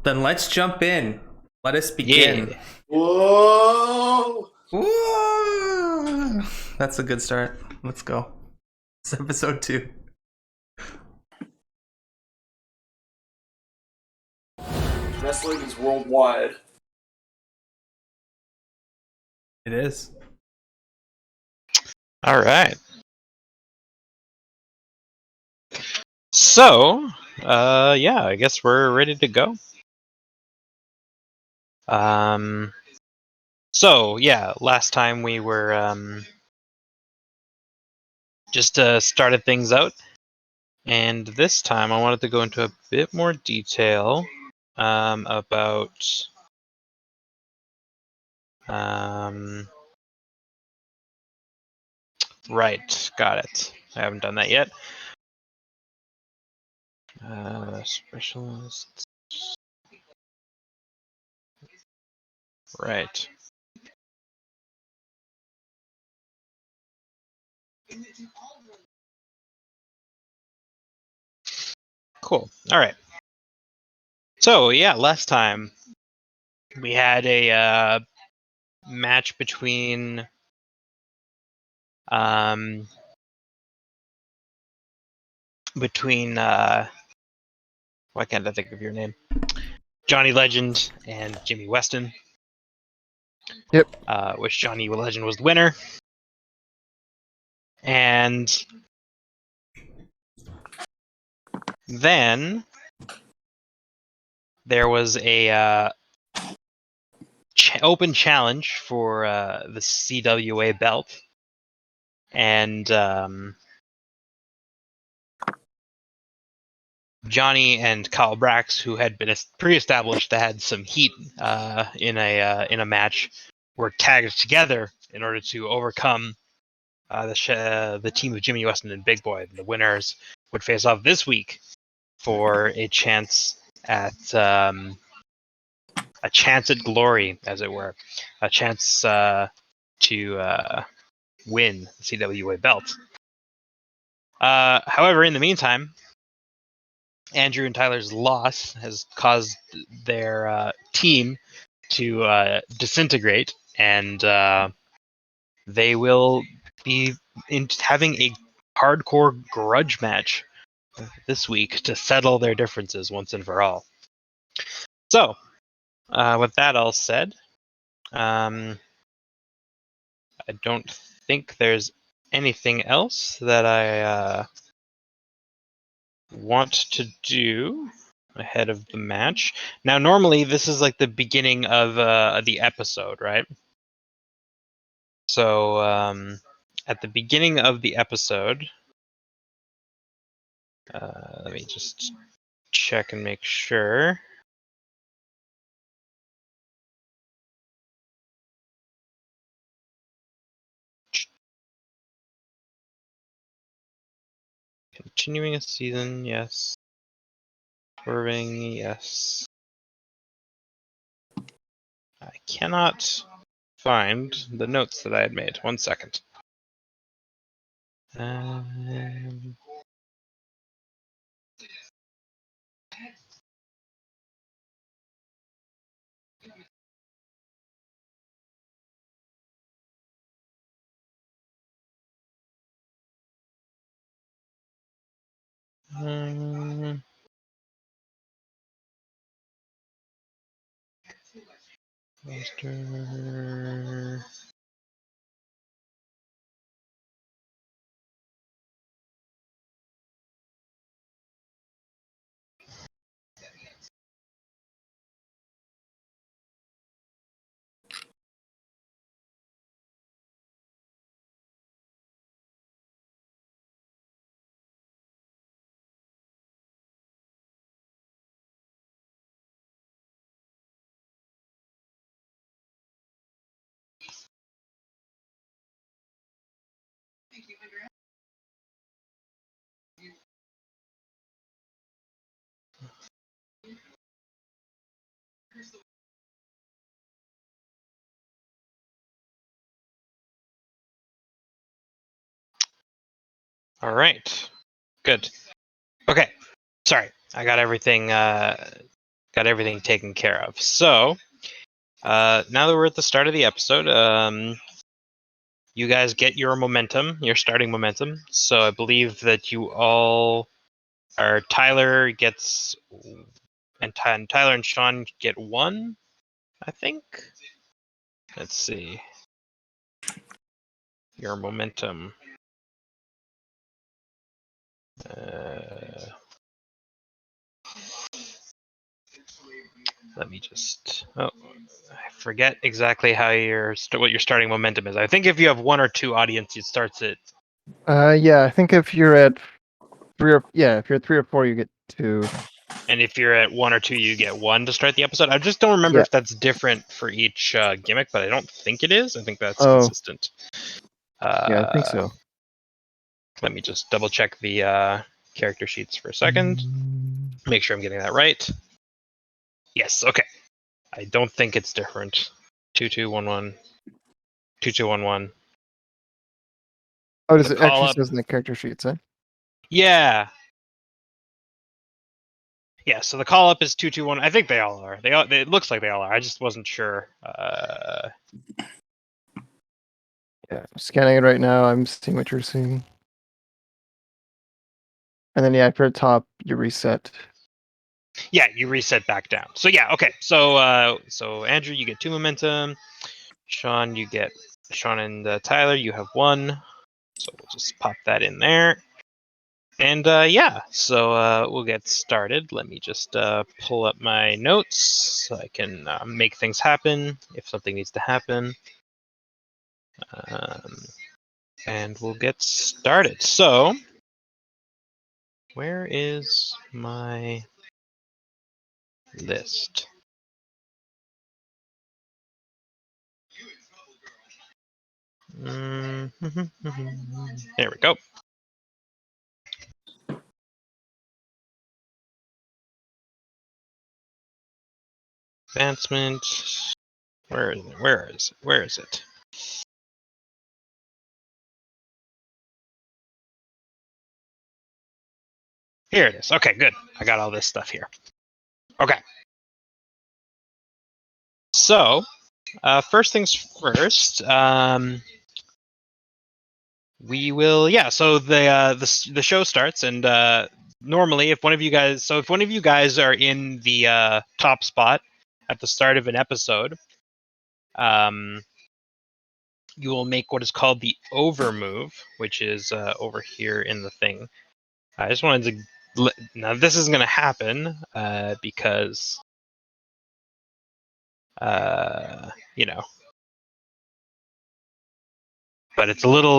Then let's jump in. Let us begin. Yeah. Whoa! Woo! That's a good start. Let's go. It's episode 2. Wrestling is worldwide. It is. All right. So, I guess we're ready to go. Last time we were just started things out, and this time I wanted to go into a bit more detail about right, got it. I haven't done that yet. Specialists. Right. Cool. All right. So last time we had a match between why can't I think of your name? Johnny Legend and Jimmy Weston. Yep. Which Johnny Legend was the winner. And then there was a open challenge for the CWA belt. And Johnny and Kyle Brax, who had been pre-established that had some heat in a match, were tagged together in order to overcome the team of Jimmy Weston and Big Boy. The winners would face off this week for a chance at glory, as it were, a chance to win the CWA belt. However, in the meantime, Andrew and Tyler's loss has caused their team to disintegrate, and they will be having a hardcore grudge match this week to settle their differences once and for all. So, with that all said, I don't think there's anything else that I want to do ahead of the match. Now, normally this is like the beginning of the episode, right? So, at the beginning of the episode, let me just check and make sure. Continuing a season, yes. Swerving, yes. I cannot find the notes that I had made. 1 second. Master. All right. Good. Okay. Sorry, I got everything got everything taken care of. So now that we're at the start of the episode, you guys get your momentum, your starting momentum. So I believe that you all are. Tyler gets, and Tyler and Sean get 1, I think. Let's see. Your momentum. Let me just. Oh, I forget exactly how what your starting momentum is. I think if you have 1 or 2 audience, it starts at. Yeah, I think if you're at 3 or if you're at 3 or 4, you get 2. And if you're at 1 or 2, you get 1 to start the episode. I just don't remember if that's different for each gimmick, but I don't think it is. I think that's consistent. Yeah, I think so. Let me just double check the character sheets for a second. Make sure I'm getting that right. Yes, okay. I don't think it's different. 2211. 2211. Oh, does The it actually call-up- says in the character sheets, eh? Yeah. Yeah, so the call up is 221. I think they all are. It looks like they all are. I just wasn't sure. Yeah, I'm scanning it right now. I'm seeing what you're seeing. And then if you're at top, you reset. Yeah, you reset back down. So yeah, okay. So so Andrew, you get 2 momentum. Sean and Tyler, you have 1. So we'll just pop that in there. And yeah, so we'll get started. Let me just pull up my notes so I can make things happen if something needs to happen. And we'll get started. So, where is my list? There we go. Advancement. Where is it? Here it is. Okay, good. I got all this stuff here. Okay. So, first things first. We will. Yeah. So the show starts, and normally, if one of you guys are in the top spot at the start of an episode, you will make what is called the over move, which is over here in the thing. I just wanted to. Now this isn't going to happen because you know, but it's a little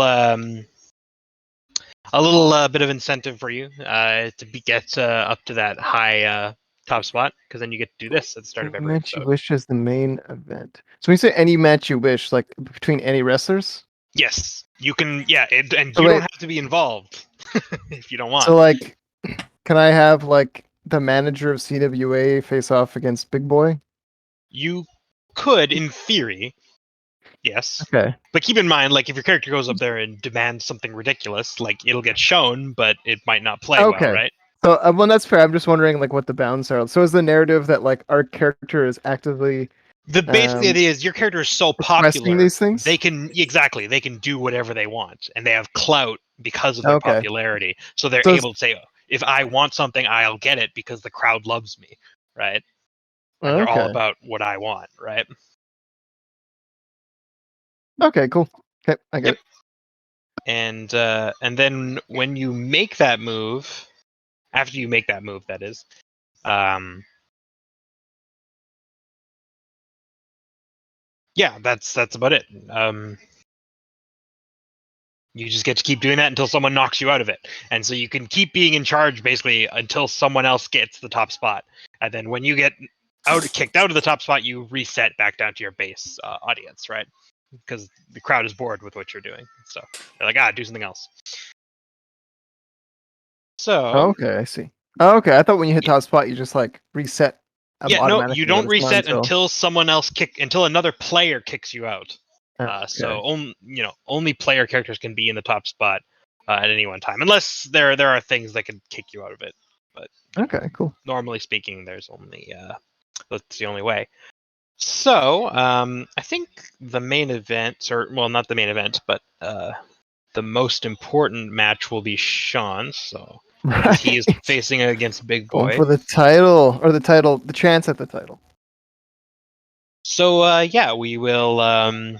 bit of incentive for you to get up to that high top spot, because then you get to do this at the start of every Match you episode. wish is the main event. So when you say any match you wish, like between any wrestlers? Yes, you can. Yeah, and So you wait. don't have to be involved if you don't want. So like, can I have like the manager of CWA face off against Big Boy? You could, in theory, yes. Okay. But keep in mind, like, if your character goes up there and demands something ridiculous, like, it'll get shown, but it might not play well, right? So well, that's fair. I'm just wondering like what the bounds are. So is the narrative that like our character is actively The basic idea is your character is so popular, these things? they can do whatever they want, and they have clout because of their popularity. So they're able to say, if I want something, I'll get it because the crowd loves me, right? And they're all about what I want, right? Okay, cool. Okay, I get it. And then when you make that move, after you make that move, that is, yeah, that's about it. You just get to keep doing that until someone knocks you out of it, and so you can keep being in charge basically until someone else gets the top spot, and then when you get kicked out of the top spot, you reset back down to your base audience, right? Because the crowd is bored with what you're doing, so they're like, do something else. So okay, I see. Okay, I thought when you hit top spot, you just like reset. No, you don't reset until someone else until another player kicks you out. So only player characters can be in the top spot at any one time, unless there are things that can kick you out of it. But okay, cool. Normally speaking, there's only That's the only way. So, I think the main event, or well, not the main event, but the most important match will be Sean. So, as he is Right. facing against Big Going Boy. for the title, or the chance at the title. So, yeah, we will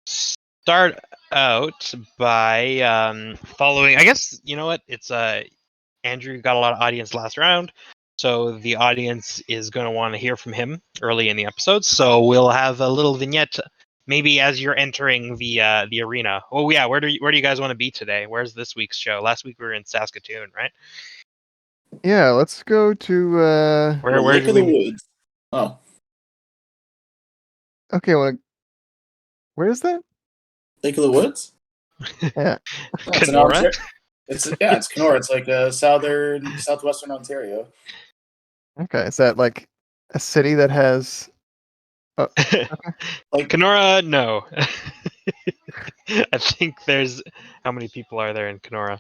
start out by following. I guess you know what? It's Andrew got a lot of audience last round, so the audience is going to want to hear from him early in the episode. So we'll have a little vignette, maybe as you're entering the arena. Oh yeah, where do you guys want to be today? Where's this week's show? Last week we were in Saskatoon, right? Yeah, let's go to. Where Lake did of the we? Woods. Oh, Okay, where is that? Lake of the Woods? Yeah. It's in Kenora? Ontario. It's Kenora. It's like southwestern Ontario. Okay, is that like a city that has? Oh, Like Kenora? No. I think there's how many people are there in Kenora?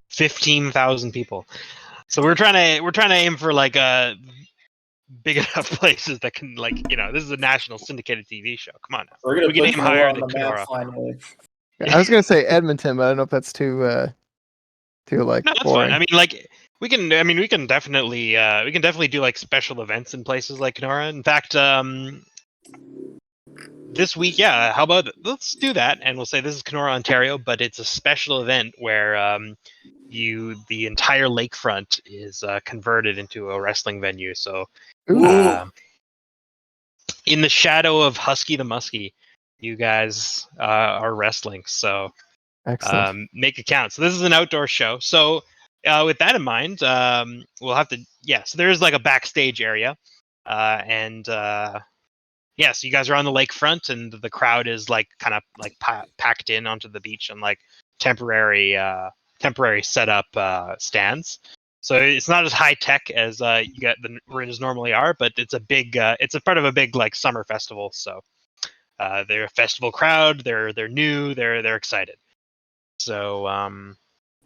15,000 people. So we're trying to aim for like big enough places that can this is a national syndicated TV show. Come on now. we're gonna We can put aim Kenora higher on than the map Kenora. finally. yeah, I was gonna say Edmonton, but I don't know if that's too like No, that's boring. fine. I mean, we can definitely do like special events in places like Kenora. In fact, this week, yeah, how about let's do that, and we'll say this is Kenora, Ontario, but it's a special event where the entire lakefront is converted into a wrestling venue. So, Ooh, in the shadow of Husky the Muskie, you guys are wrestling. So, excellent. make it count. So this is an outdoor show. So with that in mind, we'll have to so there's like a backstage area, and yeah, so you guys are on the lakefront, and the crowd is like kind of like packed in onto the beach on like temporary setup stands. So it's not as high tech as you get the arenas normally are, but it's a big it's a part of a big like summer festival. So they're a festival crowd. They're new. They're excited. So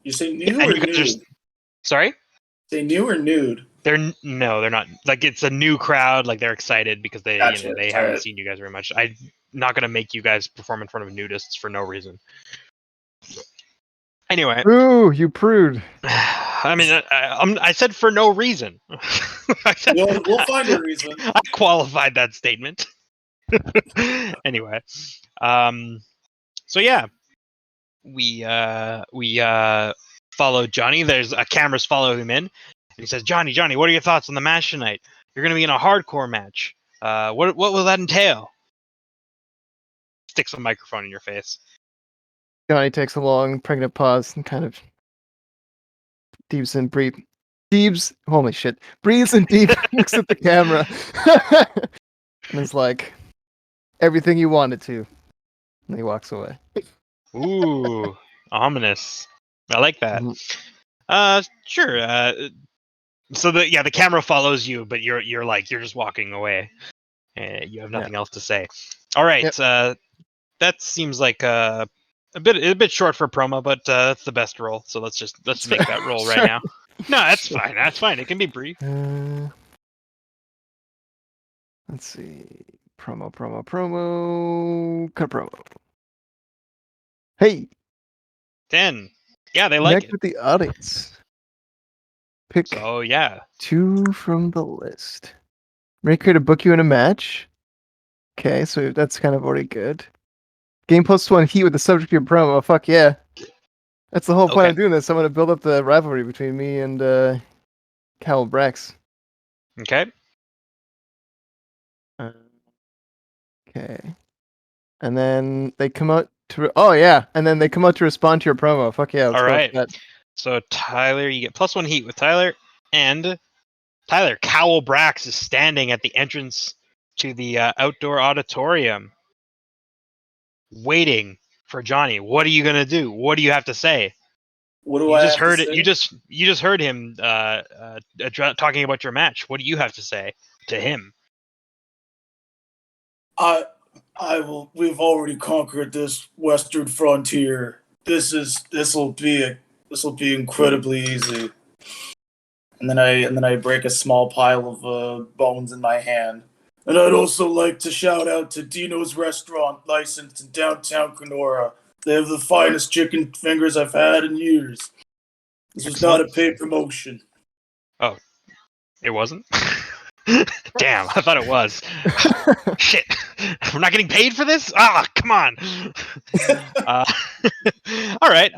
You say yeah, new and or you guys are nude? sorry. Say new or nude? They're not like it's a new crowd. Like they're excited because Gotcha. they haven't Alright. seen you guys very much. I'm not gonna make you guys perform in front of nudists for no reason. Anyway, Ooh, you prude. I mean, I said for no reason. We'll find a reason. I qualified that statement. Anyway, so yeah, we follow Johnny. There's cameras follow him in, and he says, Johnny, what are your thoughts on the match tonight? You're gonna be in a hardcore match. What will that entail? Sticks a microphone in your face. Johnny takes a long, pregnant pause and kind of breathes and deep, looks at the camera, and is like, everything you wanted to. And he walks away. Ooh, ominous. I like that. Sure. So the camera follows you, but you're just walking away. You have nothing else to say. All right. Yep. That seems like a bit short for promo, but that's the best roll. So let's make that roll right Sure. now. No, that's fine. That's fine. It can be brief. Let's see. Promo. Cut promo. Hey, 10. Yeah, they like connect it. with the audience. Pick So yeah. 2 from the list. Make her to book you in a match. Okay, so that's kind of already good. Game +1 heat with the subject of your promo. Oh, fuck yeah. That's the whole point of doing this. I'm going to build up the rivalry between me and Cal Brax. Okay. Okay. And then they come out to... Oh, yeah. And then they come out to respond to your promo. Fuck yeah. All right. That. So Tyler, you get +1 heat with Tyler. And Tyler, Cowell Brax is standing at the entrance to the outdoor auditorium waiting for Johnny. What are you going to do? What do you have to say? What do I have to say? You just heard him talking about your match. What do you have to say to him? I will. We've already conquered this western frontier. This will be incredibly easy. and then I break a small pile of bones in my hand. And I'd also like to shout out to Dino's Restaurant, licensed in downtown Kenora. They have the finest chicken fingers I've had in years. This was not a paid promotion. Oh, it wasn't? Damn, I thought it was. Shit, we're not getting paid for this? Ah, come on. All right.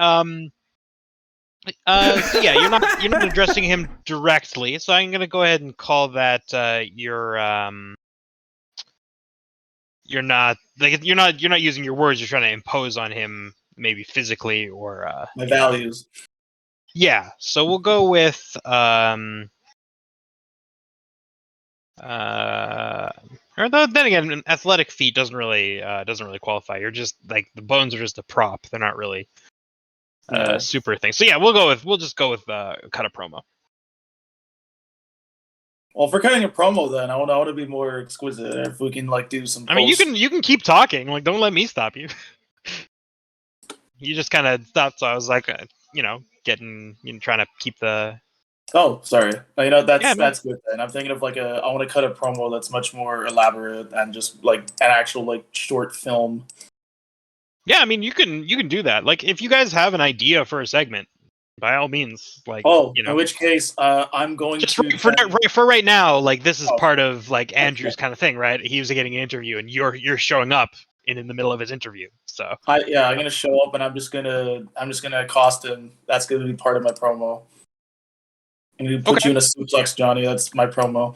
So yeah, you're not addressing him directly. So I'm gonna go ahead and call that you're not using your words. You're trying to impose on him, maybe physically or My values. Yeah. So we'll go with or though then again, an athletic feat doesn't really qualify. You're just like the bones are just a prop. They're not really super thing. So yeah, we'll just go with cut a promo. Well, if we're cutting a promo, then I want to be more exquisite. If we can like do some. I mean, you can keep talking. Like, don't let me stop you. You just kind of stopped, so I was like, trying to keep the. Oh, sorry. That's good then. I'm thinking of I want to cut a promo that's much more elaborate and just like an actual like short film. Yeah, I mean, you can do that. Like, if you guys have an idea for a segment, by all means, like. In which case, I'm going just to for right now. Like, this is part of like Andrew's kind of thing, right? He was getting an interview, and you're showing up in the middle of his interview. So. I'm gonna show up, and I'm just gonna accost him. That's gonna be part of my promo. I'm gonna put you in a suplex, Johnny. That's my promo.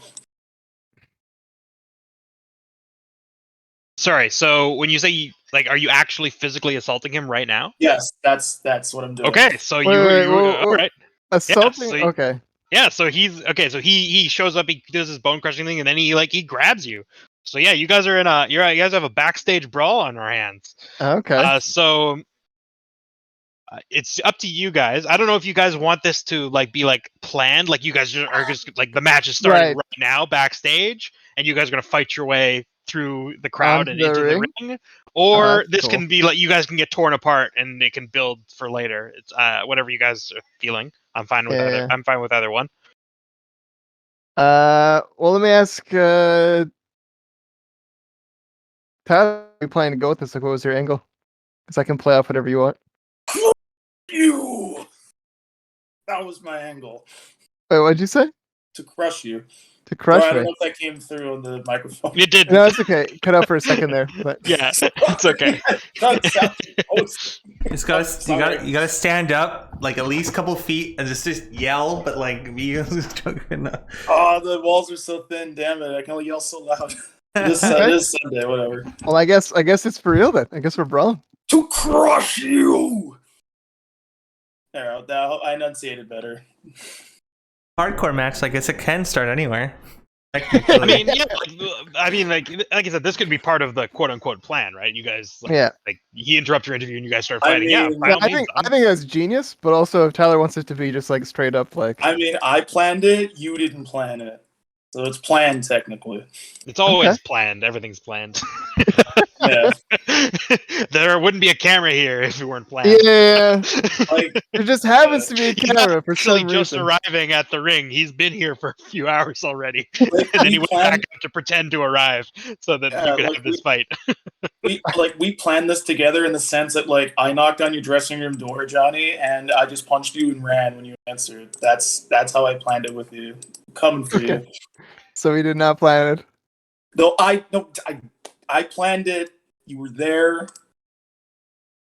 Sorry. So when you say are you actually physically assaulting him right now? Yes, that's what I'm doing. Okay, so all right. Assaulting. Yeah, so okay. Yeah, so he's okay. So he shows up. He does his bone crushing thing, and then he grabs you. So yeah, you guys are in you guys have a backstage brawl on your hands. Okay. So it's up to you guys. I don't know if you guys want this to be planned. Like you guys are just the match is starting right now backstage, and you guys are gonna fight your way through the crowd and into the ring, or this can be you guys can get torn apart and it can build for later. It's whatever you guys are feeling. I'm fine with either. I'm fine with either one. Well, let me ask. Tyler, are you planning to go with this? Like, what was your angle? Because I can play off whatever you want. You. That was my angle. Wait, what'd you say? To crush you. To crush me. I don't know if that came through on the microphone. It did. No, it's okay. Cut out for a second there, but yeah, it's okay. You gotta stand up at least a couple feet and just yell, but be. Oh, the walls are so thin. Damn it! I can only yell so loud. This Sunday, whatever. Well, I guess it's for real then. I guess we're brawling. To crush you. There, I enunciated better. Hardcore match, I guess it can start anywhere. I mean, yeah. Like I said, this could be part of the quote unquote plan, right? You guys, he interrupts your interview and you guys start fighting. I think that's genius. But also, if Tyler wants it to be just straight up, I mean, I planned it. You didn't plan it. So it's planned technically. It's always planned. Everything's planned. Yeah. There wouldn't be a camera here if it weren't planned. Yeah. There just happens to be a camera for some reason. Just arriving at the ring. He's been here for a few hours already. And then he went back to pretend to arrive so that you could have this fight. we planned this together in the sense that I knocked on your dressing room door, Johnny, and I just punched you and ran when you answered. That's how I planned it with you. Coming for you. So we did not plan it. No, I planned it. You were there.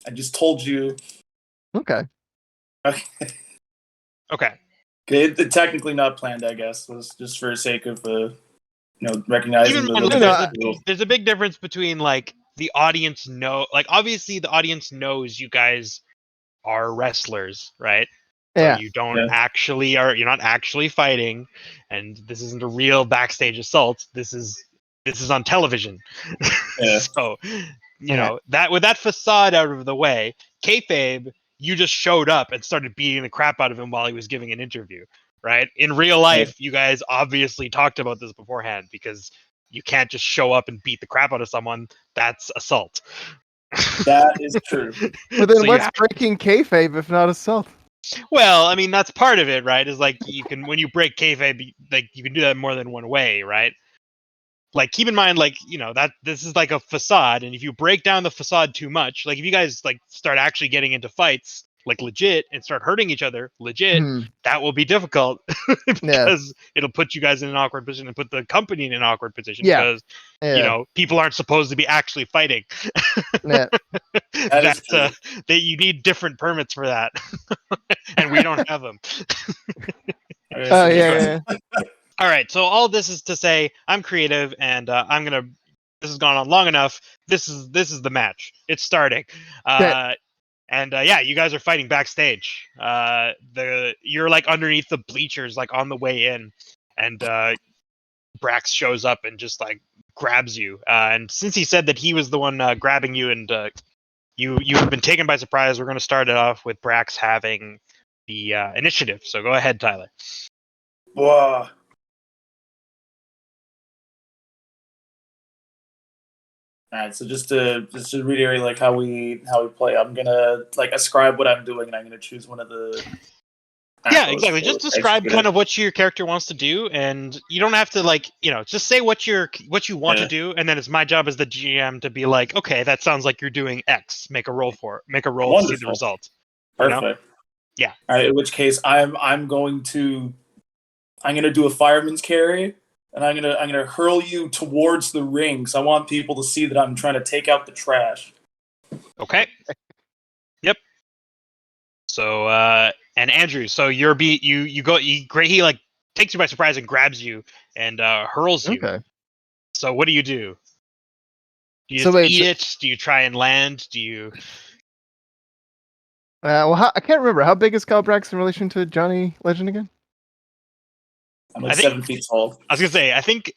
I just told you. Okay. It's technically not planned, I guess. It was just for the sake of recognizing there's a big difference between the audience obviously the audience knows you guys are wrestlers, right? Yeah. So you don't you're not actually fighting, and this isn't a real backstage assault. This is on television. Yeah. So, that with that facade out of the way, kayfabe, you just showed up and started beating the crap out of him while he was giving an interview, right? In real life, you guys obviously talked about this beforehand because you can't just show up and beat the crap out of someone. That's assault. That is true. But then what's breaking kayfabe if not assault? Well, I mean that's part of it, right? Is like you can when you break kayfabe, like you can do that more than one way, right? Like keep in mind, like that this is like a facade, and if you break down the facade too much, like if you guys like start actually getting into fights, like legit, and start hurting each other, legit, Hmm. that will be difficult Yeah. because it'll put you guys in an awkward position and put the company in an awkward position Yeah. because Yeah. people aren't supposed to be actually fighting. Yeah. That is true. That you need different permits for that, and we don't have them. Oh yeah. All right, so all this is to say, I'm creative, and This has gone on long enough. This is the match. It's starting, yeah, you guys are fighting backstage. You're like underneath the bleachers, like on the way in, and Brax shows up and just like grabs you. And since he said that he was the one grabbing you, and you have been taken by surprise, we're going to start it off with Brax having the initiative. So go ahead, Tyler. Wow. All right, so just to reiterate, like how we play, I'm gonna like ascribe what I'm doing, and I'm gonna choose one of the. Yeah, macros exactly. to Just describe execute kind it. of what your character wants to do, and you don't have to just say what you want to do, and then it's my job as the GM to be like, okay, that sounds like you're doing X. Make a roll to see the Wonderful. result. Perfect. Yeah. All right. In which case, I'm going to do a fireman's carry, and I'm gonna hurl you towards the ring. So I want people to see that I'm trying to take out the trash. Okay. Yep. So and Andrew, so he like takes you by surprise and grabs you and hurls you. Okay. So what do you do? Do you So just wait, eat it? Do you try and land? Do you? well, I can't remember. How big is Calbrax in relation to Johnny Legend again? I'm like I think- 7 feet tall. I was gonna say, I think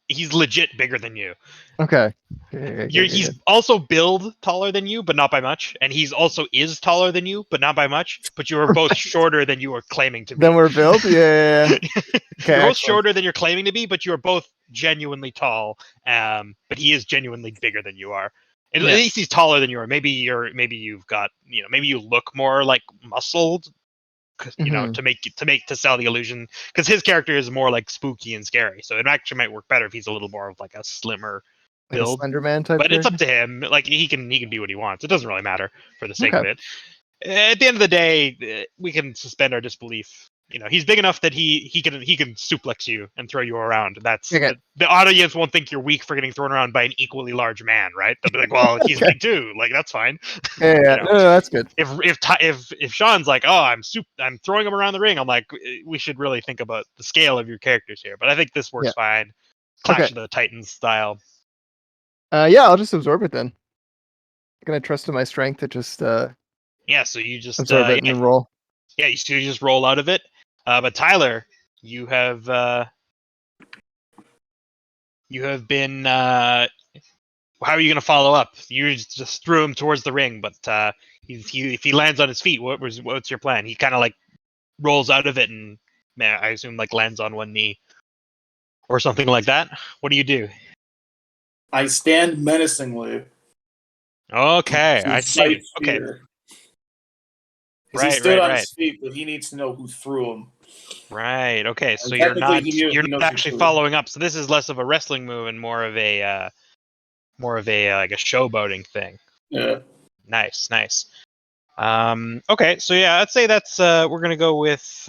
he's legit bigger than you. Okay. He's also build taller than you, but not by much, and he's also is taller than you, but not by much. But you are both shorter than you are claiming to be. Then we're built. Yeah. Okay. You're both excellent. shorter than you're claiming to be, but you are both genuinely tall. But he is genuinely bigger than you are. At Yeah. least he's taller than you are. Maybe you've got maybe you look more like muscled. To sell the illusion, because his character is more like spooky and scary, so it actually might work better if he's a little more of like a slimmer Like a build. Slender Man type. But it's up character? to him. Like he can do what he wants. It doesn't really matter for the sake Okay. of it. At the end of the day, we can suspend our disbelief. He's big enough that he can suplex you and throw you around. That's Okay. the audience won't think you're weak for getting thrown around by an equally large man, right? They'll be like, "Well, he's Okay. big too. Like that's fine." Yeah. No, that's good. If Sean's like, "Oh, I'm throwing him around the ring," I'm like, we should really think about the scale of your characters here. But I think this works fine. Clash of the Titans style. Yeah, I'll just absorb it then. Gonna trust in my strength to just Yeah, so you just absorb it and then roll. Yeah, you just roll out of it. But Tyler, you have been. How are you going to follow up? You just threw him towards the ring, but if he lands on his feet, what's your plan? He kind of like rolls out of it and I assume like lands on one knee or something like that. What do you do? I stand menacingly. Okay, to I see. incite Okay, fear. 'Cause he stood on his feet, but he needs to know who threw him. Right. Okay. So And you're technically, not he knows actually who threw him. following up. So this is less of a wrestling move and more of a like a showboating thing. Yeah. Nice. Okay. So yeah, I'd say that's we're gonna go with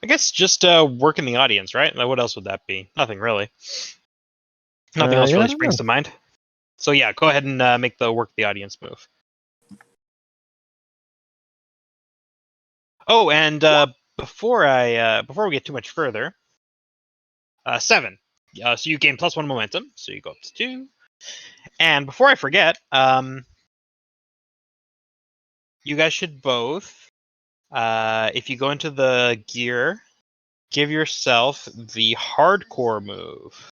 I guess just work in the audience, right? What else would that be? Nothing really. Nothing else really springs to mind. So yeah, go ahead and make the work the audience move. Oh, and before we get too much further, 7. So you gain +1 momentum, so you go up to 2. And before I forget, you guys should both, if you go into the gear, give yourself the hardcore move.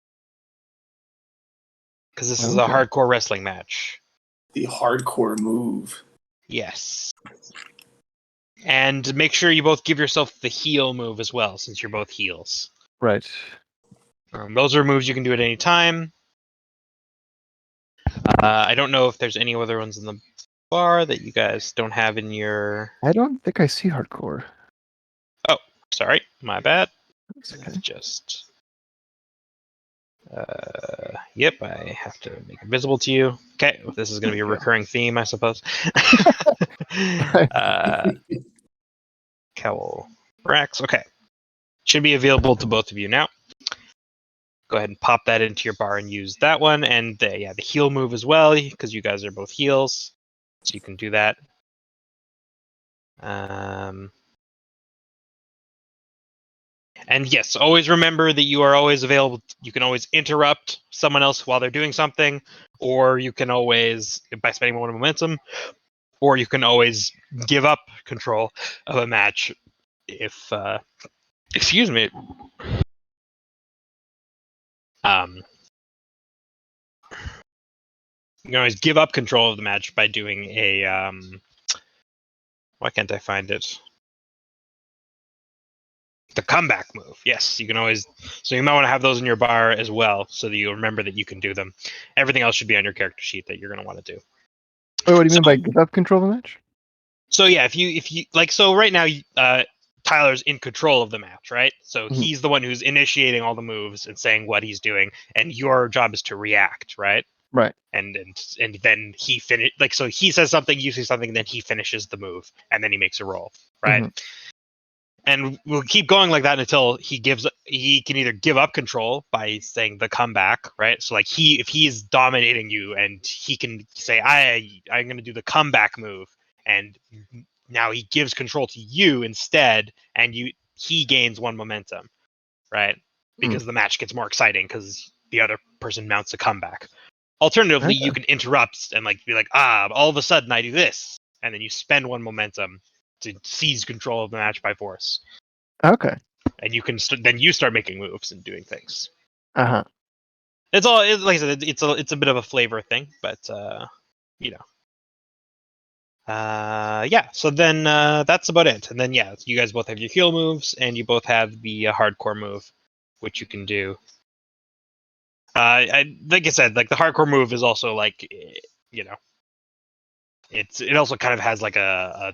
Because this is a hardcore wrestling match. The hardcore move. Yes. And make sure you both give yourself the heal move as well, since you're both heals. Right. Those are moves you can do at any time. I don't know if there's any other ones in the bar that you guys don't have in your... I don't think I see hardcore. Oh, sorry. My bad. That's okay. Just... yep, I have to make it visible to you. Okay, this is going to be a recurring theme, I suppose. Cowl Rex. Okay. Should be available to both of you now. Go ahead and pop that into your bar and use that one. And the heal move as well, because you guys are both heals. So you can do that. And yes, always remember that you are always available. You can always interrupt someone else while they're doing something, or you can always, by spending one momentum, or you can always give up control of a match if, excuse me. You can always give up control of the match by doing a, why can't I find it? The comeback move. Yes, you can always. So you might want to have those in your bar as well, so that you remember that you can do them. Everything else should be on your character sheet that you're going to want to do. Wait, what do you mean by give up control of the match? So yeah, if you like, so right now, Tyler's in control of the match, right? So Mhm. he's the one who's initiating all the moves and saying what he's doing, and your job is to react, right? Right. And then he finish, like, so he says something, you say something, then he finishes the move, and then he makes a roll, right? Mhm. And we'll keep going like that until he can either give up control by saying the comeback, right? So like if he's dominating you and he can say, I'm going to do the comeback move, and now he gives control to you instead, and he gains one momentum, right? Because the match gets more exciting because the other person mounts a comeback. Alternatively, you can interrupt and like be like, all of a sudden I do this, and then you spend one momentum to seize control of the match by force. Okay. And you can then you start making moves and doing things. Uh-huh. It's like I said, it's a bit of a flavor thing, but you know. Yeah. So then that's about it. And then yeah, you guys both have your heal moves, and you both have the hardcore move, which you can do. Like I said, like the hardcore move is also like, you know, it also kind of has like a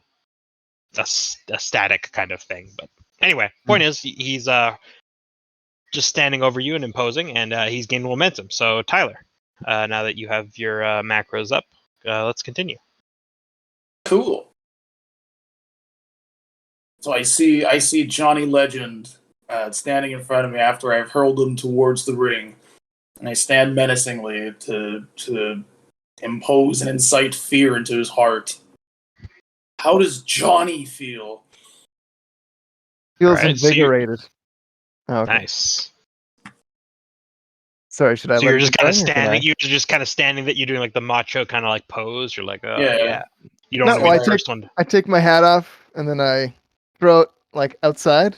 static kind of thing. But anyway, point is he's just standing over you and imposing, and he's gained momentum. So Tyler, now that you have your macros up, let's continue. Cool. So I see Johnny Legend standing in front of me after I've hurled him towards the ring, and I stand menacingly to impose and incite fear into his heart. How does Johnny feel? Feels Alright, so invigorated. Okay. Nice. Sorry, should I? So let you're it just be kind of going, or should standing. I? You're just kind of standing. That you're doing like the macho kind of like pose. You're like, oh yeah. You don't No, want to well, be the first one. I take my hat off and then I throw it like outside.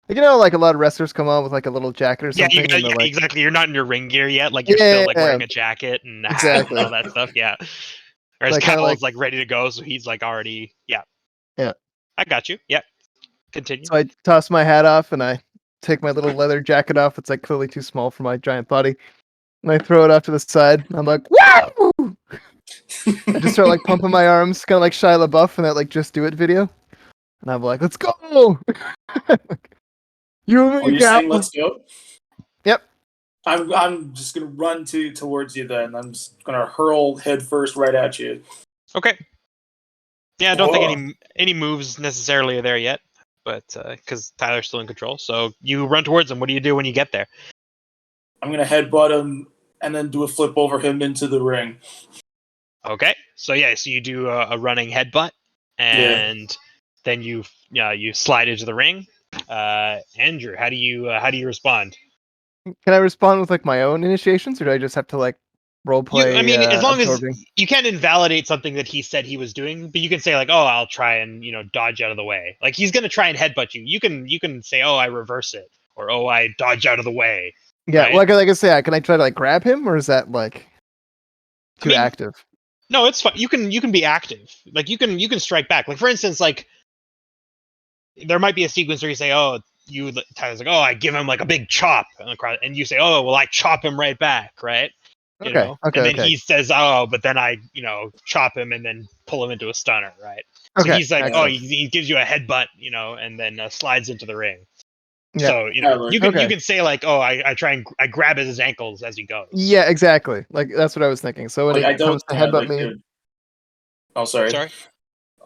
Like, you know, like a lot of wrestlers come on with like a little jacket or Yeah, something. And they're like, exactly. You're not in your ring gear yet. Like you're still like Yeah. wearing a jacket and a hat Exactly. and all that stuff. Yeah. Whereas So I kinda, Cowell's like ready to go, so he's like already. Yeah. Yeah. I got you. Yeah. Continue. So I toss my hat off and I take my little leather jacket off. It's like clearly too small for my giant body. And I throw it off to the side. And I'm like, woo! I just start like pumping my arms, kind of like Shia LaBeouf in that like Just Do It video. And I'm like, let's go! You and Oh, me, you're gal. saying let's go? Yep. I'm just gonna run towards you then. I'm just gonna hurl head first right at you. Okay. Yeah, I don't Whoa. think any moves necessarily are there yet, but because Tyler's still in control. So you run towards him. What do you do when you get there? I'm gonna headbutt him and then do a flip over him into the ring. Okay. So yeah, so you do a running headbutt, and then you slide into the ring. Andrew, how do you respond? Can I respond with like my own initiations, or do I just have to like role play? I mean, as long absorbing? as you can't invalidate something that he said he was doing, but you can say like, "Oh, I'll try and dodge out of the way." Like he's gonna try and headbutt you. You can say, "Oh, I reverse it," or "Oh, I dodge out of the way." Yeah, right? like I say, can I try to like grab him, or is that like too active? No, it's fine. You can be active. Like you can strike back. Like for instance, like there might be a sequence where you say, "Oh, Tyler's like, oh, I give him like a big chop," and you say, "Oh, well, I chop him right back," right? You Okay, know, okay, and then okay. he says, "Oh, but then I, chop him and then pull him into a stunner," right? So Okay, he's like, excellent. he gives you a headbutt, and then slides into the ring. Yeah. So you Okay. can say like, "Oh, I grab his ankles as he goes." Yeah, exactly. Like that's what I was thinking. So when Like, I it comes don't. to Yeah, headbutt like, me, oh, sorry. Sorry.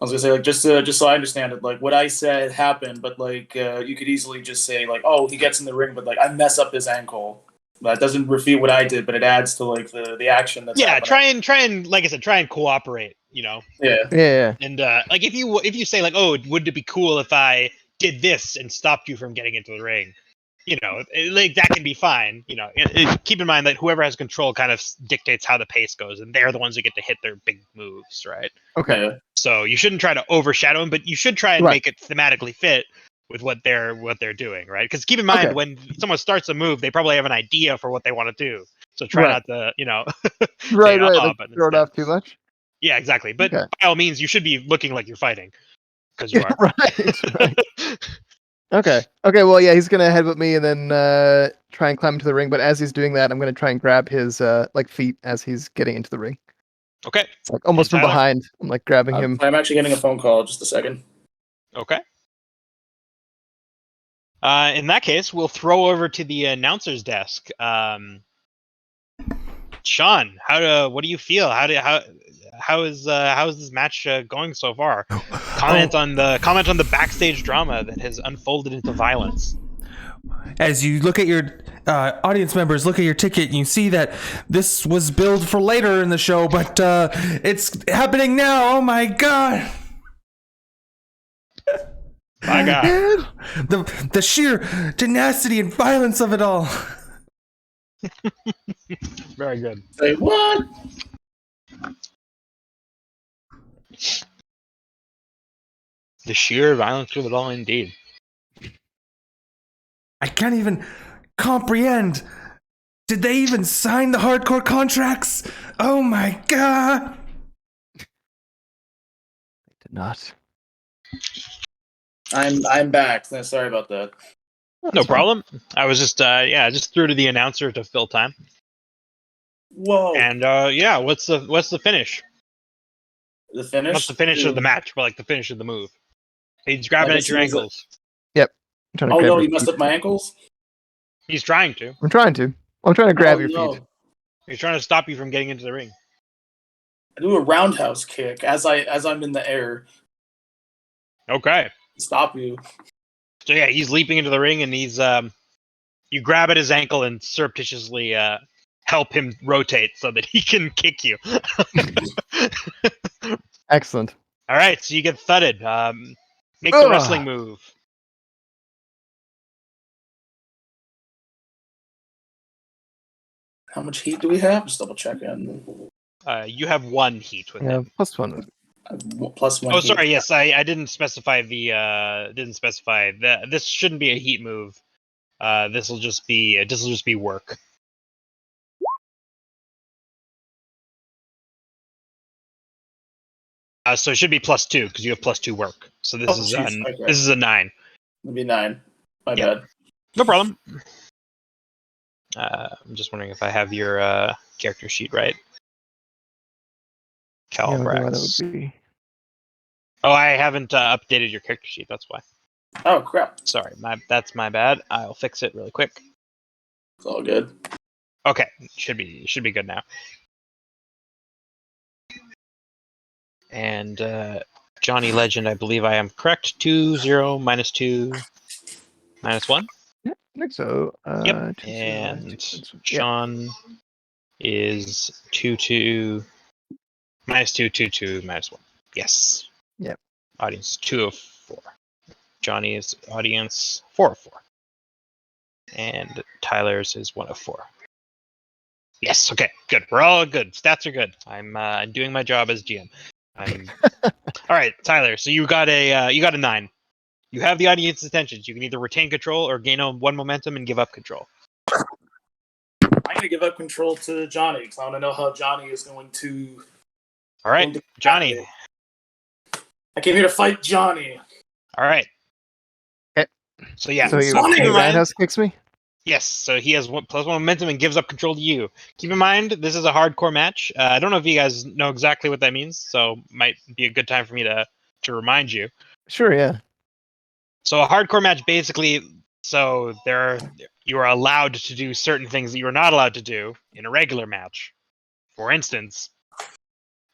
I was gonna say, like, just so I understand it, like, what I said happened, but like, you could easily just say, like, oh, he gets in the ring, but like, I mess up his ankle. That doesn't refute what I did, but it adds to like the action that's Yeah, happening. try and like I said, try and cooperate. Yeah. yeah. And like if you say like, "Oh, would it be cool if I did this and stopped you from getting into the ring?" Like that can be fine. Keep in mind that whoever has control kind of dictates how the pace goes, and they're the ones that get to hit their big moves, right? Okay. Yeah. So you shouldn't try to overshadow them, but you should try and Right. make it thematically fit with what they're doing, right? Because keep in mind, Okay. when someone starts a move, they probably have an idea for what they want to do. So try Right. not to, Right, say, right. "Oh," Like but throw it instead, off too much. yeah, exactly. But Okay. by all means, you should be looking like you're fighting, because you are. Right. Right. Okay. Okay. Well, yeah, he's gonna headbutt me and then try and climb into the ring. But as he's doing that, I'm gonna try and grab his like feet as he's getting into the ring. Okay. It's like almost from Tyler? behind. I'm like grabbing him. I'm actually getting a phone call. Just a second. Okay. In that case, we'll throw over to the announcer's desk. Sean, what do you feel? How is this match going so far? Comment on the backstage drama that has unfolded into violence. As you look at your audience members, look at your ticket, and you see that this was billed for later in the show, but it's happening now. Oh my god! My God. The sheer tenacity and violence of it all. Very good. Say what? The sheer violence of it all, indeed. I can't even comprehend. Did they even sign the hardcore contracts? Oh my god! Did not. I'm back. Sorry about that. No problem. I was just just threw to the announcer to fill time. Whoa. And what's the finish? The finish. Not the finish of the match, but like the finish of the move. He's grabbing at your ankles. Yep. I'm trying to Oh grab no, your you messed feet. up my ankles. He's trying to. I'm trying to. I'm trying to grab your no. feet. He's trying to stop you from getting into the ring. I do a roundhouse kick as I'm in the air. Okay. Stop you. So yeah, he's leaping into the ring, and he's you grab at his ankle and surreptitiously help him rotate so that he can kick you. Excellent. All right, so you get thudded. Make the wrestling move. How much heat do we have? Just double checking. You have 1 heat with him. Plus one. Plus 1. Oh, heat. sorry. Yes, I didn't specify this shouldn't be a heat move. This will just be work. So it should be +2 because you have +2 work. So this is a 9. It'd be 9. My Yeah. bad. No problem. I'm just wondering if I have your character sheet right. Calbrax. That would be. Oh, I haven't updated your character sheet. That's why. Oh crap. Sorry, that's my bad. I'll fix it really quick. It's all good. Okay, should be good now. And Johnny Legend, I believe I am correct. 2, 0, -2, -1. Yeah, I think so. Yep. 2, 0, And 2, Sean is 2, 2, -2, 2, 2, -1. Yes. Yep. Audience 2 of 4. Johnny is audience 4 of 4. And Tyler's is 1 of 4. Yes. Okay. Good. We're all good. Stats are good. I'm doing my job as GM. All right, Tyler. So you got a 9. You have the audience's attention. You can either retain control or gain 1 momentum and give up control. I'm gonna give up control to Johnny because I want to know how Johnny is going to. All right, Johnny. I came here to fight Johnny. All right. So yeah, So he Funny, man. roundhouse kicks me. yes. So he has +1 momentum and gives up control to you. Keep in mind, this is a hardcore match. I don't know if you guys know exactly what that means, so might be a good time for me to remind you. Sure, yeah. So a hardcore match basically, so you are allowed to do certain things that you are not allowed to do in a regular match. For instance,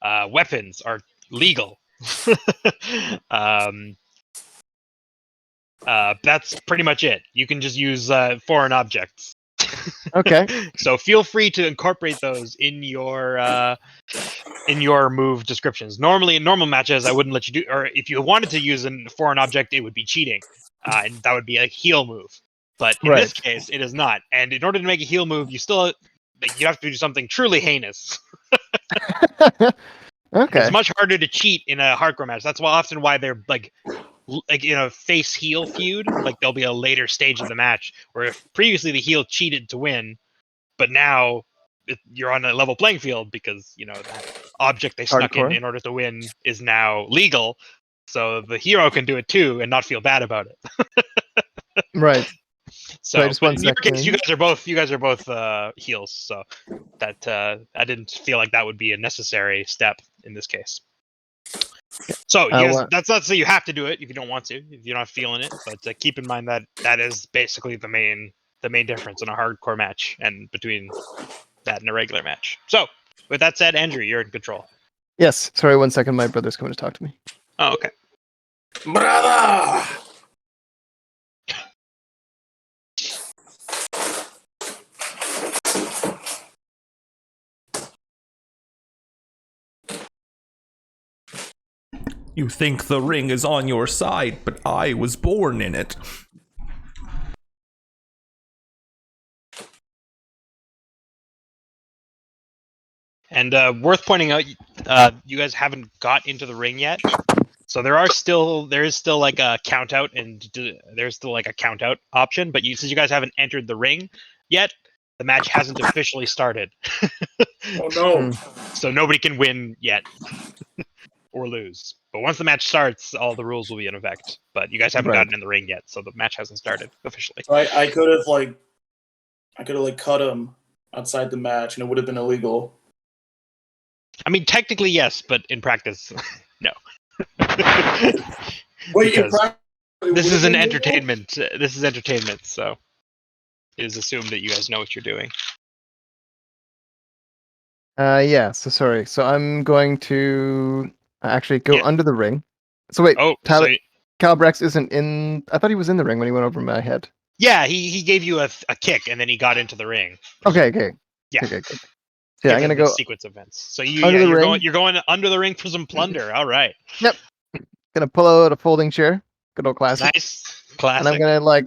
weapons are legal. That's pretty much it. You can just use foreign objects. Okay. So feel free to incorporate those in your move descriptions. Normally, in normal matches, I wouldn't let you do, or if you wanted to use a foreign object, it would be cheating, and that would be a heal move. But in this case, it is not. And in order to make a heal move, you have to do something truly heinous. Okay. It's much harder to cheat in a hardcore match. That's often why they're like in a face heel feud. Like there'll be a later stage of the match where if previously the heel cheated to win, but now you're on a level playing field because that object they snuck in order to win is now legal. So the hero can do it too and not feel bad about it. Right. So just one in your case, second. you guys are both heels. So that I didn't feel like that would be a necessary step in this case. So that's not to say you have to do it if you don't want to, if you're not feeling it. But keep in mind that is basically the main difference in a hardcore match and between that and a regular match. So with that said, Andrew, you're in control. Yes. Sorry, 1 second. My brother's coming to talk to me. Oh, okay. Brother! You think the ring is on your side, but I was born in it. And worth pointing out, you guys haven't got into the ring yet, so there is still like a count out, and there's still like a count out option. But since you guys haven't entered the ring yet, the match hasn't officially started. Oh no! So nobody can win yet or lose. But once the match starts, all the rules will be in effect. But you guys haven't gotten in the ring yet, so the match hasn't started officially. So I could have cut him outside the match, and it would have been illegal. I mean, technically yes, but in practice, no. Wait, this is an entertainment. This is entertainment, so it is assumed that you guys know what you're doing. Yeah. So sorry. So I'm going to actually go under the ring. So wait. Tyler, Calibrex isn't in. I thought he was in the ring when he went over my head. Yeah, he gave you a kick and then he got into the ring. Okay. Yeah. Okay. Good. Yeah, I'm gonna go sequence events. So you're going under the ring for some plunder. All right. Yep. Gonna pull out a folding chair. Good old classic. Nice. Classic. And I'm gonna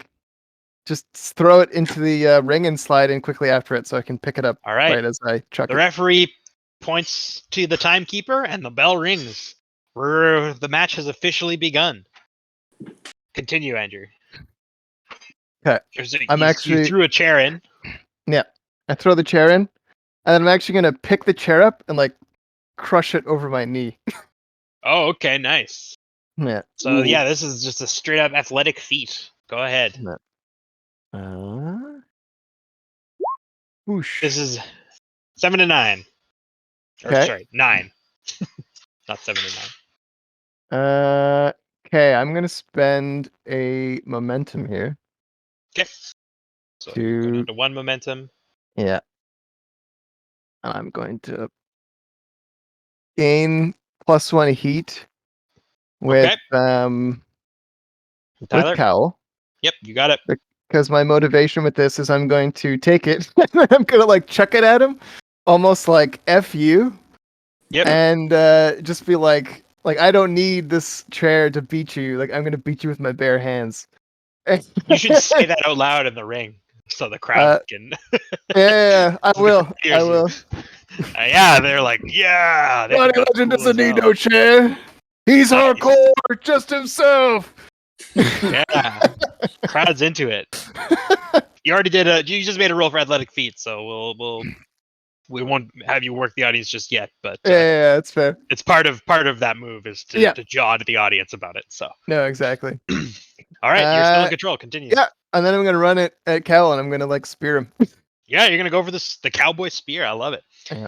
just throw it into the ring and slide in quickly after it so I can pick it up. All right. As I chuck it. The referee points to the timekeeper and the bell rings. The match has officially begun. Continue, Andrew. Okay. You threw a chair in. Yeah. I throw the chair in. And then I'm actually going to pick the chair up and crush it over my knee. Oh, okay, nice. Yeah. So this is just a straight up athletic feat. Go ahead. Whoosh. This is 7 to 9. Okay. Sorry, 9. Not 7 to 9. Okay, I'm going to spend a momentum here. Okay. So going into 1 momentum. Yeah. And I'm going to gain +1 heat with Tyler? with Cowl. Yep, you got it. Because my motivation with this is I'm going to take it and I'm gonna chuck it at him, almost like F you. Yep. And just be like I don't need this chair to beat you. I'm gonna beat you with my bare hands. You should say that out loud in the ring so the crowd can. Yeah, I will. I will. Yeah, they're like, yeah. Bloody Legend doesn't need no chair. He's hardcore, just himself. Yeah, crowd's into it. You already did you just made a roll for athletic feat, so we won't have you work the audience just yet. But yeah, it's fair. It's part of that move is to jaw to the audience about it. So no, exactly. All right, you're still in control. Continue. Yeah, and then I'm gonna run it at Cal, and I'm gonna like spear him. Yeah, you're gonna go for the cowboy spear. I love it. Yeah.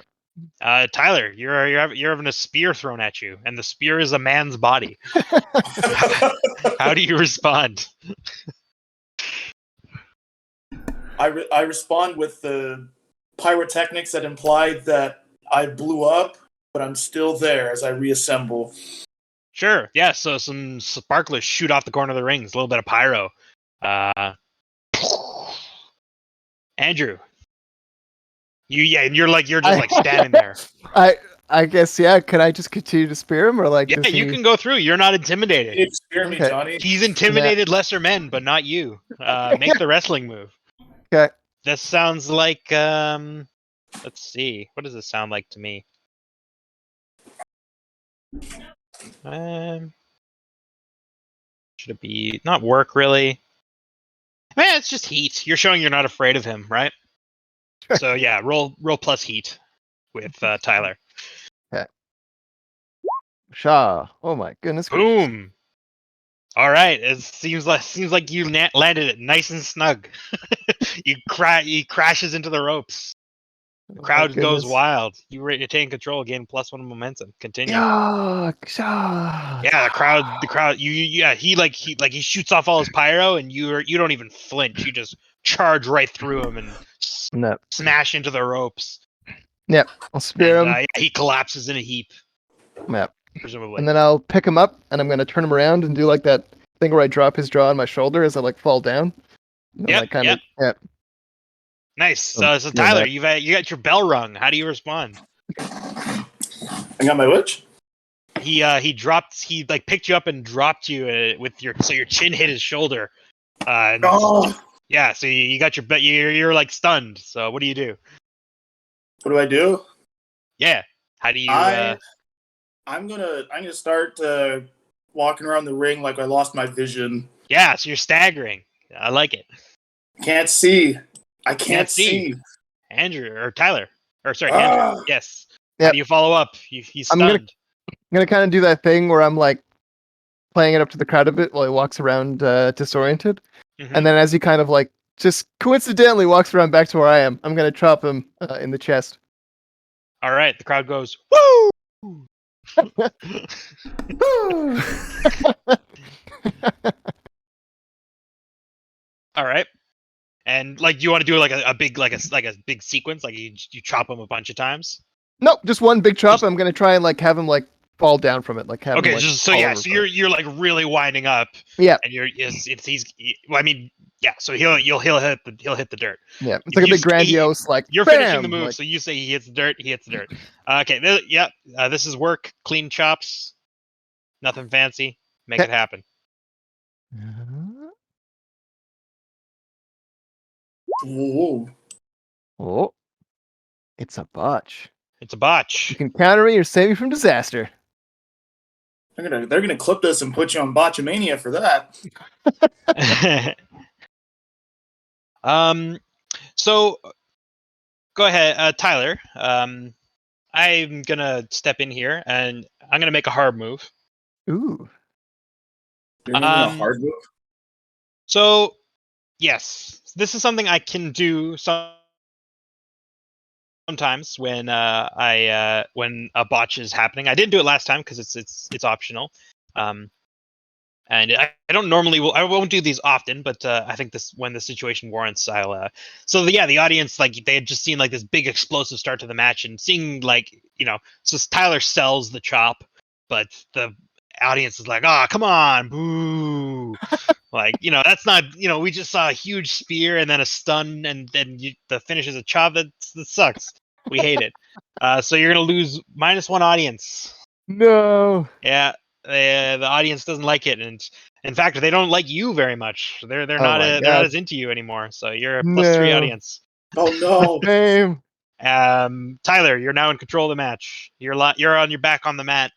Tyler, you're having a spear thrown at you, and the spear is a man's body. How do you respond? I respond with the pyrotechnics that implied that I blew up, but I'm still there as I reassemble. Sure. Yeah. So some sparklers shoot off the corner of the rings. A little bit of pyro. Andrew, and you're just standing there. I guess Can I just continue to spear him, or like? Yeah, you can go through. You're not intimidated. You spear me, Okay. Johnny. He's intimidated lesser men, but not you. Make the wrestling move. Okay. This sounds like let's see. What does this sound like to me? Should it be not work really? Man, it's just heat. You're showing you're not afraid of him, right? So yeah, roll plus heat with Tyler. Okay. Shaw. Oh my goodness. Boom. All right. It seems like you landed it nice and snug. He crashes into the ropes. The crowd goes wild. You retain control, gain +1 momentum. Continue. Yeah, the crowd. He shoots off all his pyro, and you don't even flinch. You just charge right through him and smash into the ropes. Yep, I'll spear him. He collapses in a heap. Yep. Presumably. And then I'll pick him up, and I'm gonna turn him around and do like that thing where I drop his jaw on my shoulder as I like fall down. Yep. Nice. So Tyler, you got your bell rung. How do you respond? I got my which? He picked you up and dropped you with your chin hit his shoulder. Yeah, so you got you're like stunned. So what do you do? What do I do? Yeah. How do you I'm gonna start walking around the ring like I lost my vision. Yeah, so you're staggering. I like it. Can't see. I can't see. Andrew or Tyler. Andrew. Yes. Yep. How do you follow up? He's stunned. I'm gonna kind of do that thing where I'm like playing it up to the crowd a bit while he walks around disoriented. Mm-hmm. And then as he kind of like just coincidentally walks around back to where I am, I'm gonna chop him in the chest. All right, the crowd goes, woo! All right. And like, you want to do like a big sequence, like you chop him a bunch of times? Nope, just one big chop. I'm gonna try and like have him like fall down from it, like have him, like, so you're like really winding up. Yeah. And so he'll hit the dirt. Yeah, it's like a big grandiose like. You're finishing the move, so you say he hits the dirt. He hits the dirt. Okay. This is work. Clean chops. Nothing fancy. Make it happen. Whoa. Oh, it's a botch. It's a botch. You can counter me or save me from disaster. They're gonna clip this and put you on Botchamania for that. So go ahead, Tyler. I'm gonna step in here and I'm gonna make a hard move. Ooh. You're making a hard move? So yes, this is something I can do sometimes when when a botch is happening. I didn't do it last time because it's optional. And I don't normally I won't do these often, but I think when the situation warrants, I'll. So the audience, like, they had just seen like this big explosive start to the match, and seeing so Tyler sells the chop, but the audience is like, "Oh, come on, boo!" Like, that's not, we just saw a huge spear and then a stun, and then the finish is a chop. That sucks. We hate it. So you're gonna lose -1 audience. No. Yeah. The audience doesn't like it, and in fact, they don't like you very much. They're not as into you anymore. So you're a +3 audience. Oh no! Damn. Tyler, you're now in control of the match. You're on your back on the mat,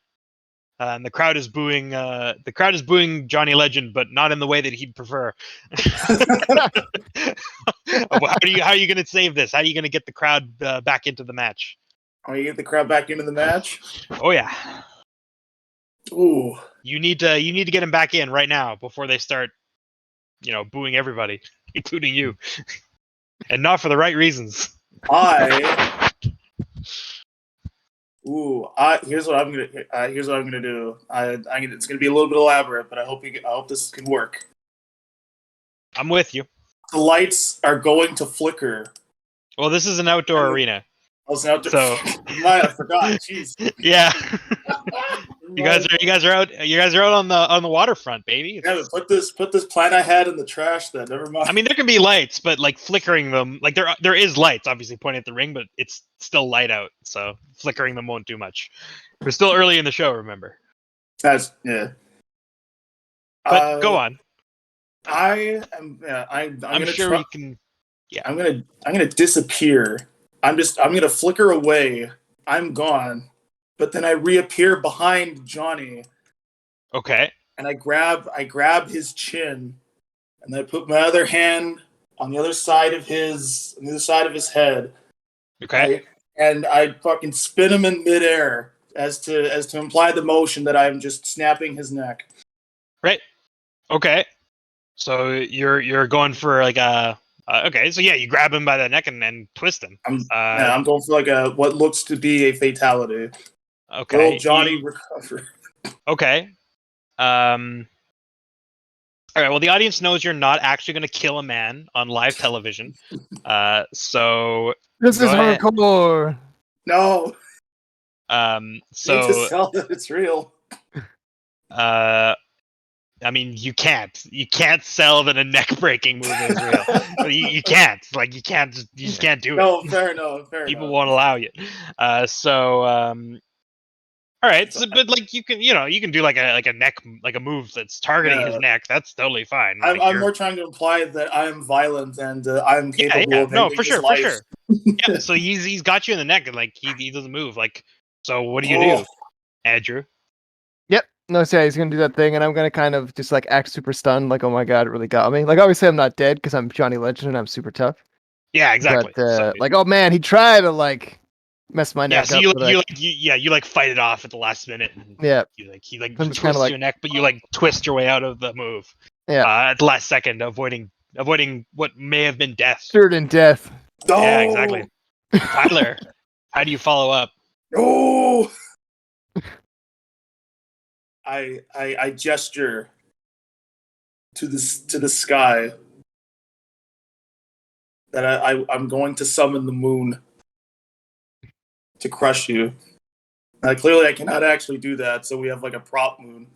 and the crowd is booing. The crowd is booing Johnny Legend, but not in the way that he'd prefer. How are you going to save this? How are you going to get the crowd back into the match? Are you get the crowd back into the match? Oh yeah. Ooh. You need to get him back in right now before they start booing everybody, including you, and not for the right reasons. Here's what I'm gonna do. It's gonna be a little bit elaborate, but I hope this can work. I'm with you. The lights are going to flicker. Well, this is an outdoor arena. So I forgot. Jeez. Yeah. You guys are out on the waterfront, baby. Yeah, put this plan I had in the trash then. Never mind. I mean, there can be lights, but like flickering them, like there is lights obviously pointing at the ring, but it's still light out, so flickering them won't do much. We're still early in the show, remember? That's yeah. But go on. I'm sure we can. Yeah. I'm gonna disappear. I'm gonna flicker away. I'm gone. But then I reappear behind Johnny. Okay. And I grab his chin, and I put my other hand on the other side of his head. Okay. And I fucking spin him in midair as to imply the motion that I'm just snapping his neck. Right. Okay. So you're going for like a okay. So yeah, you grab him by the neck and twist him. I'm going for like what looks to be a fatality. Okay. Will Johnny recover? Okay. All right. Well, the audience knows you're not actually going to kill a man on live television. So this is hardcore. No. So you need to sell that it's real. I mean, you can't sell that a neck breaking move is real. you can't. Like you just can't do it. No, fair enough. People won't allow you. All right, so, but like you can do like a neck, like a move that's targeting his neck. That's totally fine. I'm more trying to imply that I am violent and I'm capable of ending his life. For sure. Yeah, so he's got you in the neck and like he doesn't move. Like, so what do you do, Andrew? Yep. No, so yeah, he's gonna do that thing, and I'm gonna kind of just like act super stunned, like, oh my god, it really got me. Like, obviously, I'm not dead because I'm Johnny Legend and I'm super tough. Yeah, exactly. But like, oh man, he tried to like mess my neck up. You fight it off at the last minute. And yeah. He twists your neck, but you like twist your way out of the move. Yeah. At the last second, avoiding what may have been death. Certain death. No! Yeah, exactly. Tyler, how do you follow up? Oh. I gesture to the sky that I'm going to summon the moon to crush you. Clearly I cannot actually do that, so we have like a prop moon.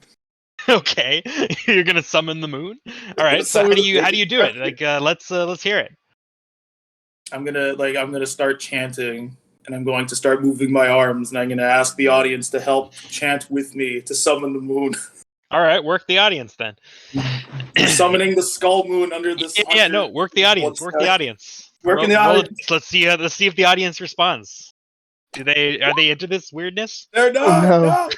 Okay, you're gonna summon the moon. All right. So how do you do it? Like, let's hear it. I'm gonna start chanting, and I'm going to start moving my arms, and I'm gonna ask the audience to help chant with me to summon the moon. All right, work the audience then. Summoning the skull moon under this. Yeah, no, work the audience. Work the audience. Working the audience. Let's see if the audience responds. Are they into this weirdness? They're not. No.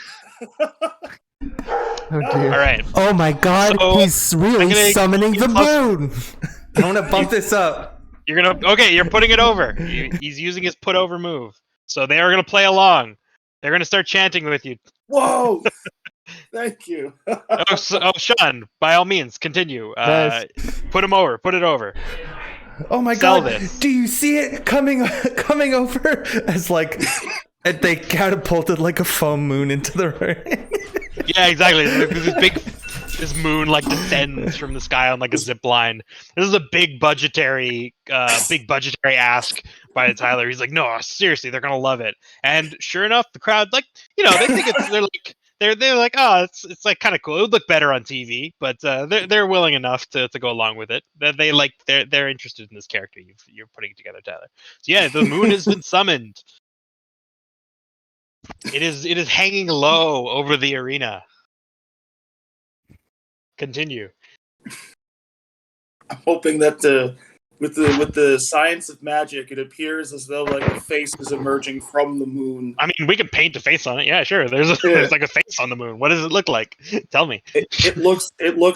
Oh dear. All right. Oh my god, So, he's really summoning the moon. I want to bump this up. You're putting it over. He's using his put over move. So they are gonna play along. They're gonna start chanting with you. Whoa! Thank you. Sean, by all means, continue. Nice. Put him over. Put it over. Oh my Sell god! this. Do you see it coming over as like they catapulted like a foam moon into the ring? Yeah, exactly. This moon like descends from the sky on like a zip line. This is a big budgetary ask by Tyler. He's like, no, seriously, they're gonna love it. And sure enough, the crowd, like, they think they're like, oh, it's like kind of cool. It would look better on TV, but they're willing enough to go along with it. They're interested in this character you're putting together, Tyler. So yeah, the moon has been summoned. It is hanging low over the arena. Continue. I'm hoping that with the science of magic, it appears as though like a face is emerging from the moon. I mean, we can paint a face on it. Yeah, sure. There's like a face on the moon. What does it look like? Tell me. It looks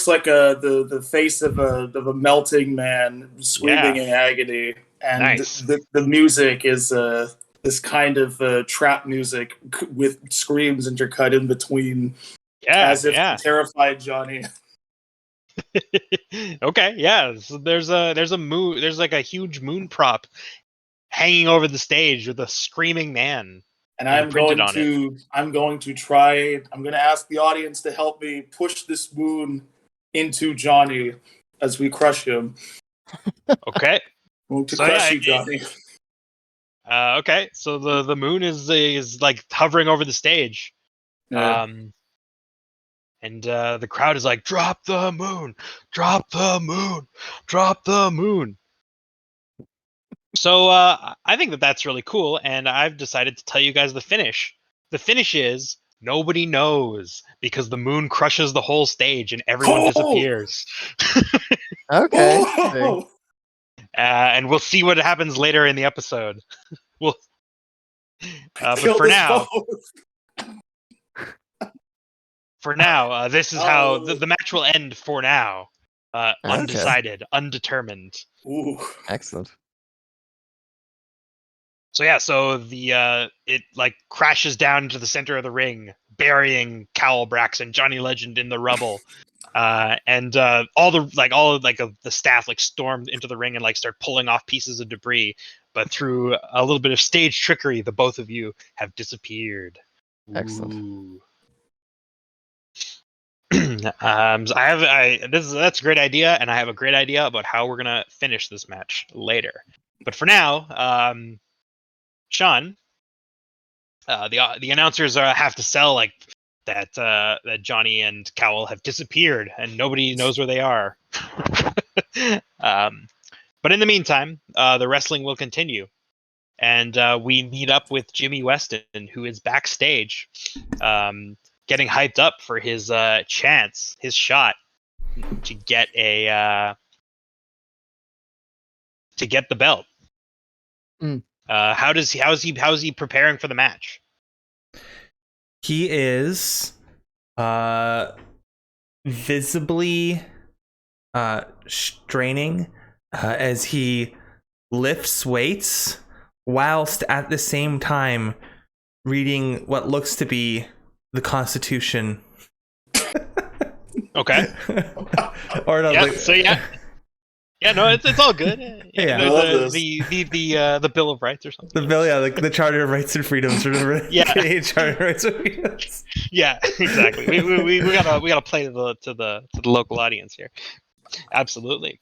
like the face of a melting man screaming in agony, and nice. the music is this kind of trap music with screams intercut in between, as if to terrify Johnny. Okay, yeah. So there's a moon. There's like a huge moon prop hanging over the stage with a screaming man. And And printed on it. I'm going to ask the audience to help me push this moon into Johnny as we crush him. Okay. I'm going to So, crush yeah, you, Johnny. Okay. So the moon is like hovering over the stage. Yeah. And the crowd is like, drop the moon, drop the moon, drop the moon. So I think that that's really cool, and I've decided to tell you guys the finish. The finish is nobody knows because the moon crushes the whole stage and everyone disappears. Okay. Oh! And we'll see what happens later in the episode. We'll, but Kill for this now, boat. this is how the match will end. For now, undecided, undetermined. Ooh. Excellent. So yeah, so the it like crashes down into the center of the ring, burying Cowlbrax and Johnny Legend in the rubble. And all of the staff like stormed into the ring and like start pulling off pieces of debris. But through a little bit of stage trickery, the both of you have disappeared. Excellent. That's a great idea, and I have a great idea about how we're gonna finish this match later. But for now, Sean, the announcers have to sell like that Johnny and Cowell have disappeared and nobody knows where they are. But in the meantime, the wrestling will continue, and we meet up with Jimmy Weston, who is backstage, getting hyped up for his his shot to get the belt. Mm. How's he preparing for the match? He is visibly straining as he lifts weights whilst at the same time reading what looks to be the Constitution. Okay. Or no, Yeah, like, so yeah, no, it's all good. Yeah. The Bill of Rights or something. the bill, yeah, like the Charter of Rights and Freedoms, or the Yeah. Canadian Charter of Rights and Freedoms. Yeah, exactly. We gotta play to the local audience here. Absolutely.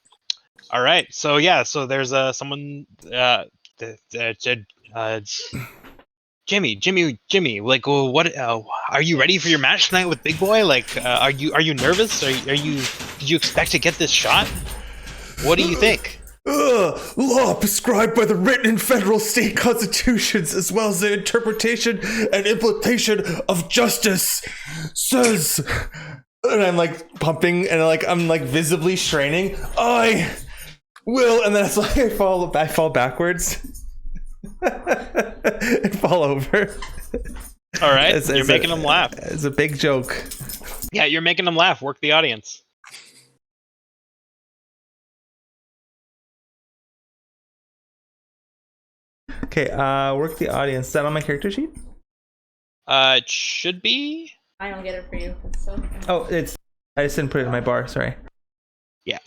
All right. So yeah. So there's someone. Jimmy. Like, well, what? Are you ready for your match tonight with Big Boy? Like, are you nervous? Did you expect to get this shot? What do you think? Law prescribed by the written and federal state constitutions, as well as the interpretation and implementation of justice, says. And I'm like pumping, and I'm like visibly straining. I will, and then it's like I fall backwards and fall over. All right, you're making them laugh. It's a big joke. Yeah, you're making them laugh. Work the audience. Okay, work the audience. Is that on my character sheet? It should be. I don't get it for you. So. Oh, I just didn't put it in my bar. Sorry. Yeah.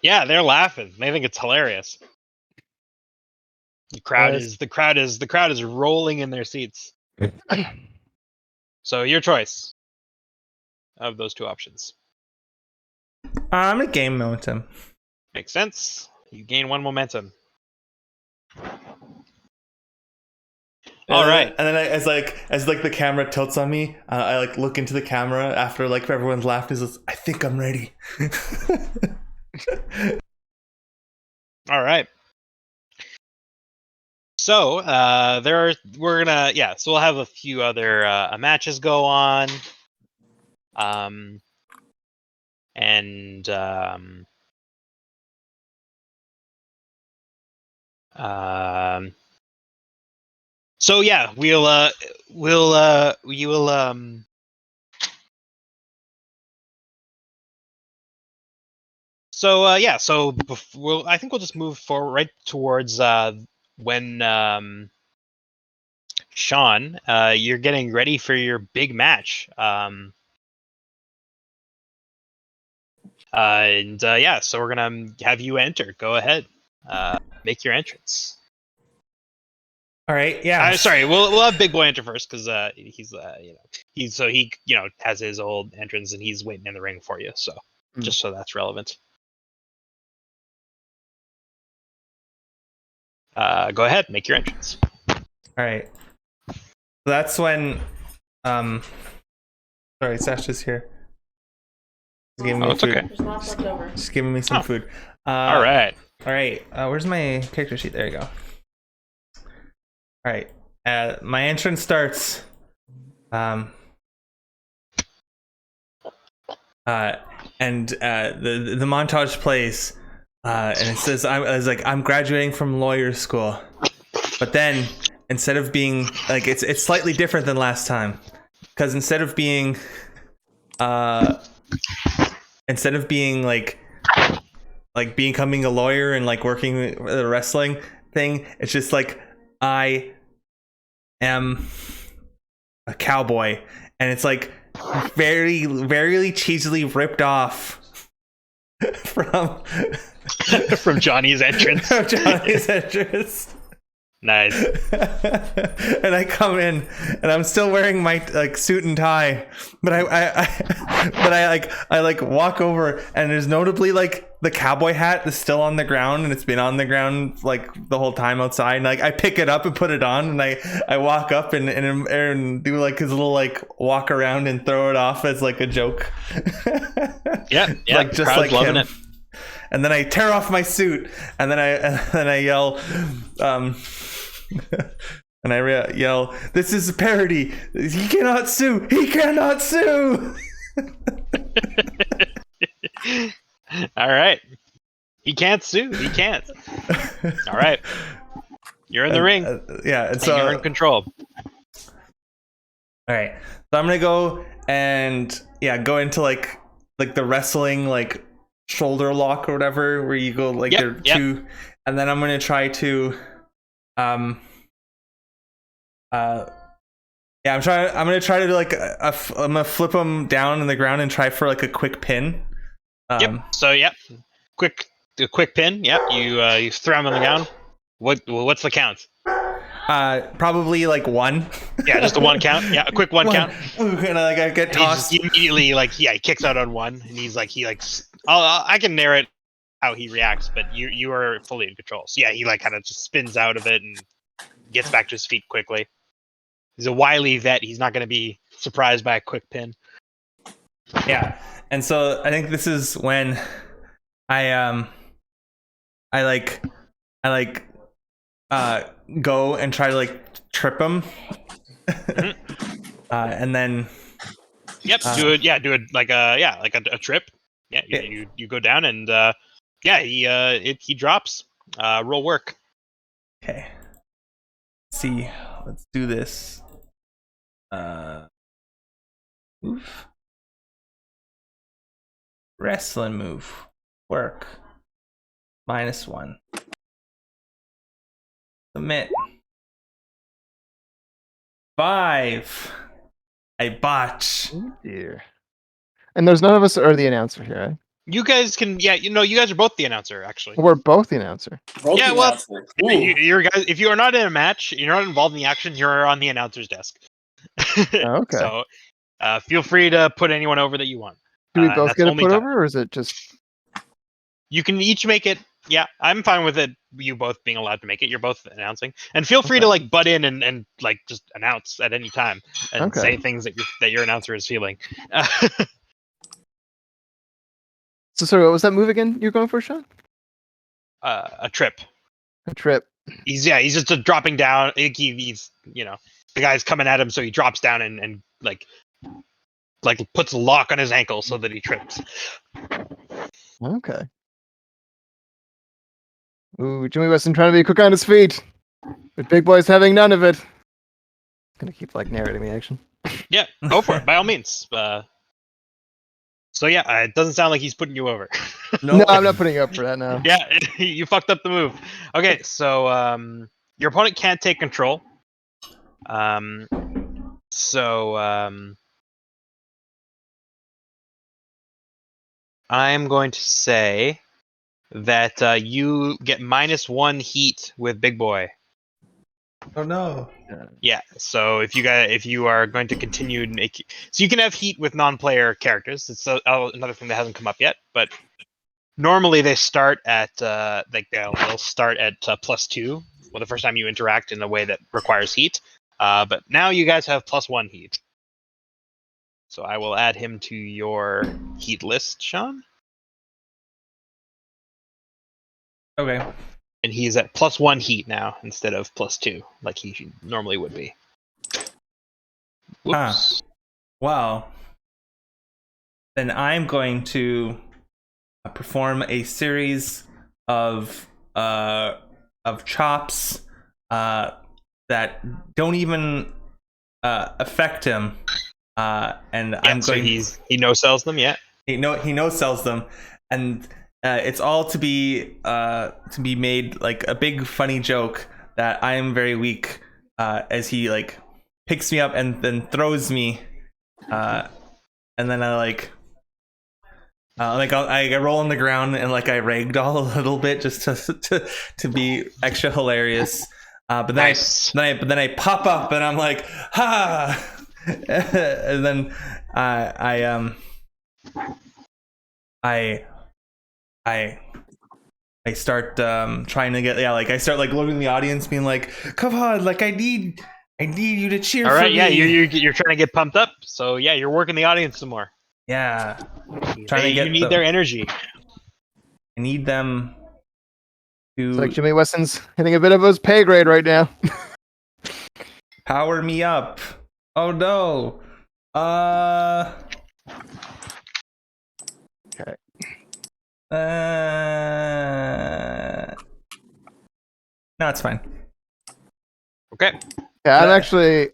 Yeah, they're laughing. They think it's hilarious. The crowd is rolling in their seats. So your choice of those two options. I'm gonna gain momentum. Makes sense. You gain one momentum. All right. And then as the camera tilts on me, I like look into the camera after like everyone's laughed. Is I think I'm ready. All right. So so we'll have a few other matches go on. So yeah, we will I think we'll just move forward right towards when Sean, you're getting ready for your big match. So we're gonna have you enter. Go ahead. Make your entrance. All right. Yeah. Sorry, we'll have Big Boy enter first because he has his old entrance and he's waiting in the ring for you. So just so that's relevant. Go ahead, make your entrance. All right. That's when. Sorry, Sasha's here. He's giving me it's food. okay. There's lots left over. Just giving me some food. All right. All right. Where's my character sheet? There you go. All right. My entrance starts. And the montage plays. And it says, I'm graduating from lawyer school. But then, instead of being like, it's slightly different than last time, because instead of being like becoming a lawyer and like working with the wrestling thing, it's just like I am a cowboy, and it's like very, very cheesily ripped off from From Johnny's entrance. Johnny's entrance. Nice. And I come in and I'm still wearing my like suit and tie, but I walk over and there's notably like the cowboy hat is still on the ground, and it's been on the ground like the whole time outside, and like I pick it up and put it on, and I walk up and do like his little like walk around and throw it off as like a joke. Yeah, Like just crowd's like loving him. it. And then I tear off my suit, and then I yell, and I yell, "This is a parody. He cannot sue. He cannot sue." All right. He can't sue. He can't. All right. You're in the ring. Yeah, And you're in control. all right. So I'm gonna go and go into like the wrestling like shoulder lock or whatever, where you go like there are two, and then I'm gonna try to I'm gonna try to do like I'm gonna flip him down on the ground and try for like a quick pin. So quick pin. You throw him on the ground. What's the count? Probably like one. Yeah, just a one count. Yeah, a quick one count. Ooh, and I get tossed. He immediately he kicks out on one, and he's like I can narrate how he reacts, but you are fully in control. So yeah, he like kind of just spins out of it and gets back to his feet quickly. He's a wily vet. He's not going to be surprised by a quick pin. Yeah, and so I think this is when I go and try to like trip him, and then do it like a trip. Yeah, you go down and he drops. Roll work. Okay. Let's do this. Move. Wrestling move. Work. -1. Submit. 5. I botch. Oh dear. And there's none of us that are the announcer here, right? You guys can, you guys are both the announcer, actually. We're both the announcer. Yeah, well, you're guys. If you are not in a match, you're not involved in the action. You're on the announcer's desk. Oh, okay. So, feel free to put anyone over that you want. Do we both that's get it only put time. over, or is it just? You can each make it. Yeah, I'm fine with it. You both being allowed to make it. You're both announcing, and feel free to like butt in and like just announce at any time and say things that your announcer is feeling. So sorry, what was that move again? You're going for, Sean? A trip. A trip. He's just dropping down. He's the guy's coming at him, so he drops down and like puts a lock on his ankle so that he trips. Okay. Ooh, Jimmy Weston trying to be quick on his feet, but Big Boy's having none of it. Gonna keep like narrating the action. Yeah, go for it by all means. So yeah, it doesn't sound like he's putting you over. No, I'm not putting you up for that now. Yeah, you fucked up the move. Okay, so your opponent can't take control. I'm going to say that you get -1 heat with Big Boy. Oh no. Yeah. So if you are going to continue making, so you can have heat with non-player characters. It's another thing that hasn't come up yet, but normally they start at they'll start at +2. Well, the first time you interact in a way that requires heat. But now you guys have +1 heat. So I will add him to your heat list, Sean. Okay. And he's at +1 heat now instead of +2, like he normally would be. Whoops. Well, then I'm going to perform a series of chops that don't even affect him, and I'm so going. He no sells them. Yeah. He no sells them, and it's all to be made like a big funny joke that I am very weak, as he like picks me up and then throws me, and then I roll on the ground and like I ragdoll a little bit just to be extra hilarious. But then Nice. then I pop up and I'm like, ha, and then I start trying to get I start like looking at the audience being like, come on, like I need you to cheer All for right. me. Yeah. You're trying to get pumped up. So yeah, you're working the audience some more. Yeah. Trying to get You need their energy. I need them to It's like Jimmy Wesson's hitting a bit of his pay grade right now. power me up. Oh no. Okay. No, it's fine. Okay. Yeah,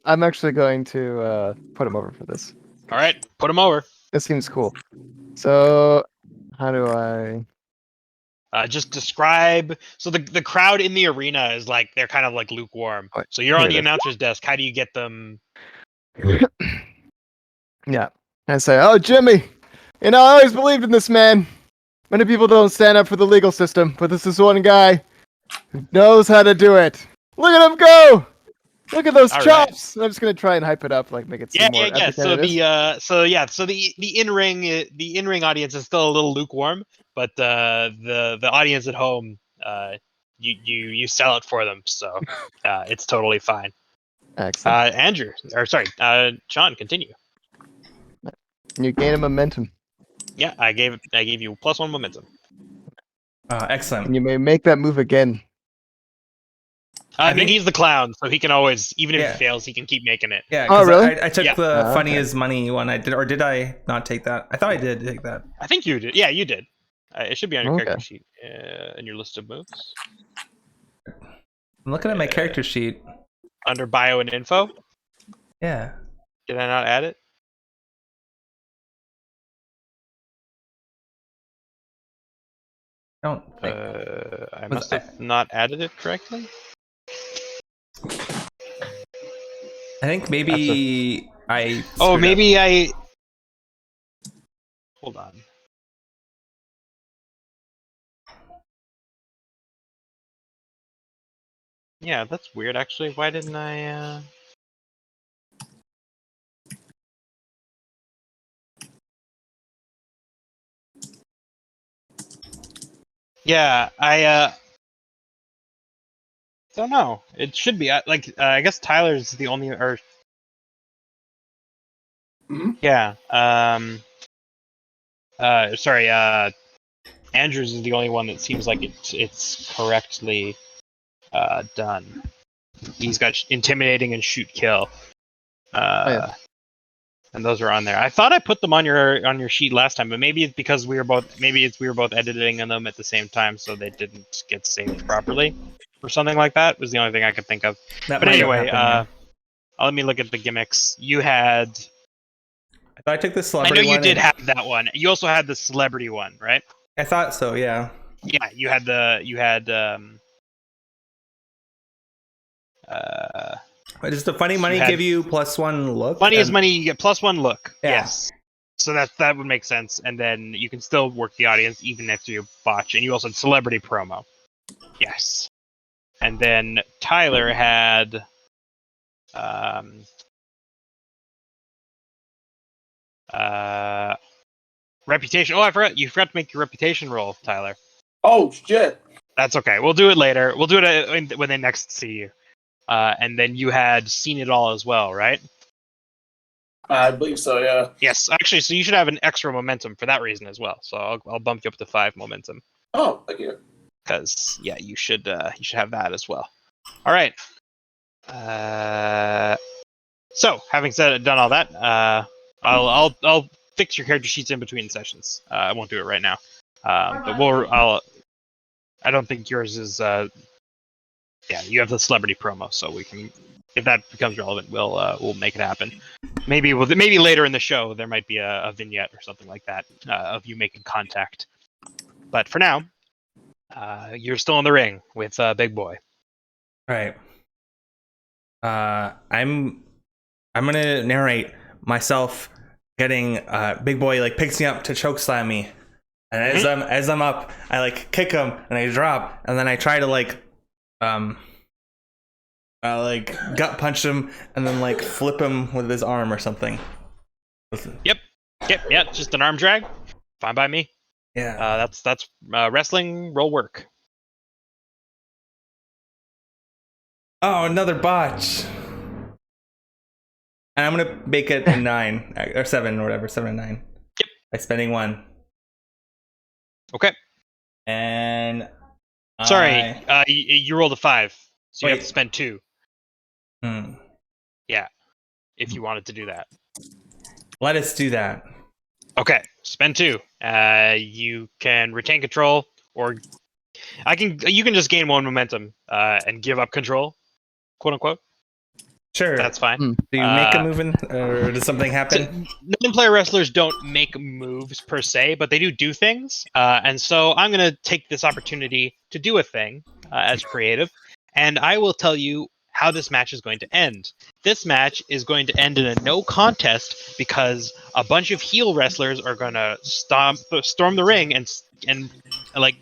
I'm actually going to put him over for this. All right. Put him over. This seems cool. So, how do I? Just describe. So the crowd in the arena is like they're kind of like lukewarm. Oh, So you're on here the it is. announcer's desk. How do you get them? Yeah, I say, oh Jimmy, I always believed in this man. Many people don't stand up for the legal system, but this is one guy who knows how to do it. Look at him go! Look at those All right. chops! I'm just gonna try and hype it up, like make it seem more epic So than it is. the in-ring audience is still a little lukewarm, but the audience at home, you sell it for them, so it's totally fine. Excellent. Sean, continue. You gain a momentum, Yeah, I gave you +1 momentum. Excellent. and you may make that move again. I mean, he's the clown, so he can always, even if Yeah. he fails, he can keep making it. Yeah. Oh, 'cause really? I took Yeah. the Oh, funny okay. as money one. Did I not take that? I thought I did take that. I think you did. Yeah, you did. It should be on your Okay. character sheet in your list of moves I'm looking at my character sheet. under bio and info. Yeah. Did I not add it? I don't think. I Was must have not added it correctly. I think maybe I. Oh, screwed maybe I. Hold on. Yeah, that's weird. Actually, why didn't I? Yeah, I don't know. It should be I guess Tyler's the only or. Mhm. Yeah. Sorry. Andrews is the only one that seems like it's correctly done. He's got intimidating and shoot kill. Yeah. And those are on there. I thought I put them on your sheet last time, but maybe it's because we were both editing them at the same time, so they didn't get saved properly, or something like that. Was the only thing I could think of. That But might have anyway, happened, let me look at the gimmicks. You had. I thought I took the I celebrity know you one. did have that one. You also had the celebrity one, right? I thought so. Yeah. Yeah, you had Does the funny money had- give you +1 look? Money is And- money. You get +1 look. Yeah. Yes. So that would make sense, and then you can still work the audience even if you botch. And you also had celebrity promo. Yes. And then Tyler had reputation. Oh, I forgot. You forgot to make your reputation roll, Tyler. Oh shit! That's okay. We'll do it later. We'll do it when they next see you. And then you had seen it all as well, right? I believe so. Yeah. Yes, actually. So you should have an extra momentum for that reason as well. So I'll bump you up to 5 momentum Oh, thank you. because yeah, you should have that as well. All right. So having done all that, I'll fix your character sheets in between sessions. I won't do it right now. But I don't think yours is. Yeah, you have the celebrity promo, so we can. If that becomes relevant, we'll make it happen. Maybe later in the show there might be a vignette or something like that of you making contact. But for now, you're still in the ring with Big Boy. Right. I'm gonna narrate myself getting Big Boy like picks me up to chokeslam me, and as I'm up, I like kick him and I drop, and then I try to like gut punch him and then like flip him with his arm or something. Yep, just an arm drag. Fine by me. Yeah. That's wrestling roll work. Oh, another botch. And I'm gonna make it a 9 or 7 or whatever, 7 and 9. Yep. By spending 1. Okay. And Sorry, you rolled a 5, so you have Wait. to spend 2 Hmm. if you wanted to do that. Let us do that. Okay, spend 2. You can retain control, or you can just gain 1 momentum and give up control, quote unquote. Sure. That's fine. Hmm. Do you make a move or does something happen? Non-player wrestlers don't make moves per se, but they do things. And so I'm going to take this opportunity to do a thing as creative, and I will tell you how this match is going to end. This match is going to end in a no contest because a bunch of heel wrestlers are going to storm the ring and like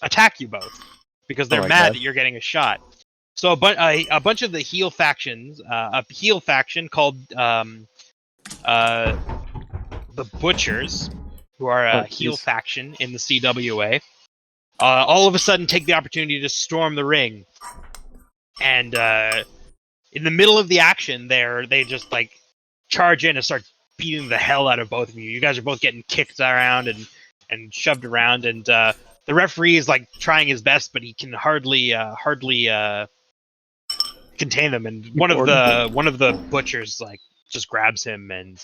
attack you both because they're my mad God. that you're getting a shot. So a bunch of the heel factions, a heel faction called the Butchers, who are a heel jeez. faction in the CWA, all of a sudden take the opportunity to storm the ring. And in the middle of the action, they just like charge in and start beating the hell out of both of you. You guys are both getting kicked around and shoved around, and the referee is like trying his best, but he can hardly contain them. And one of the butchers like just grabs him and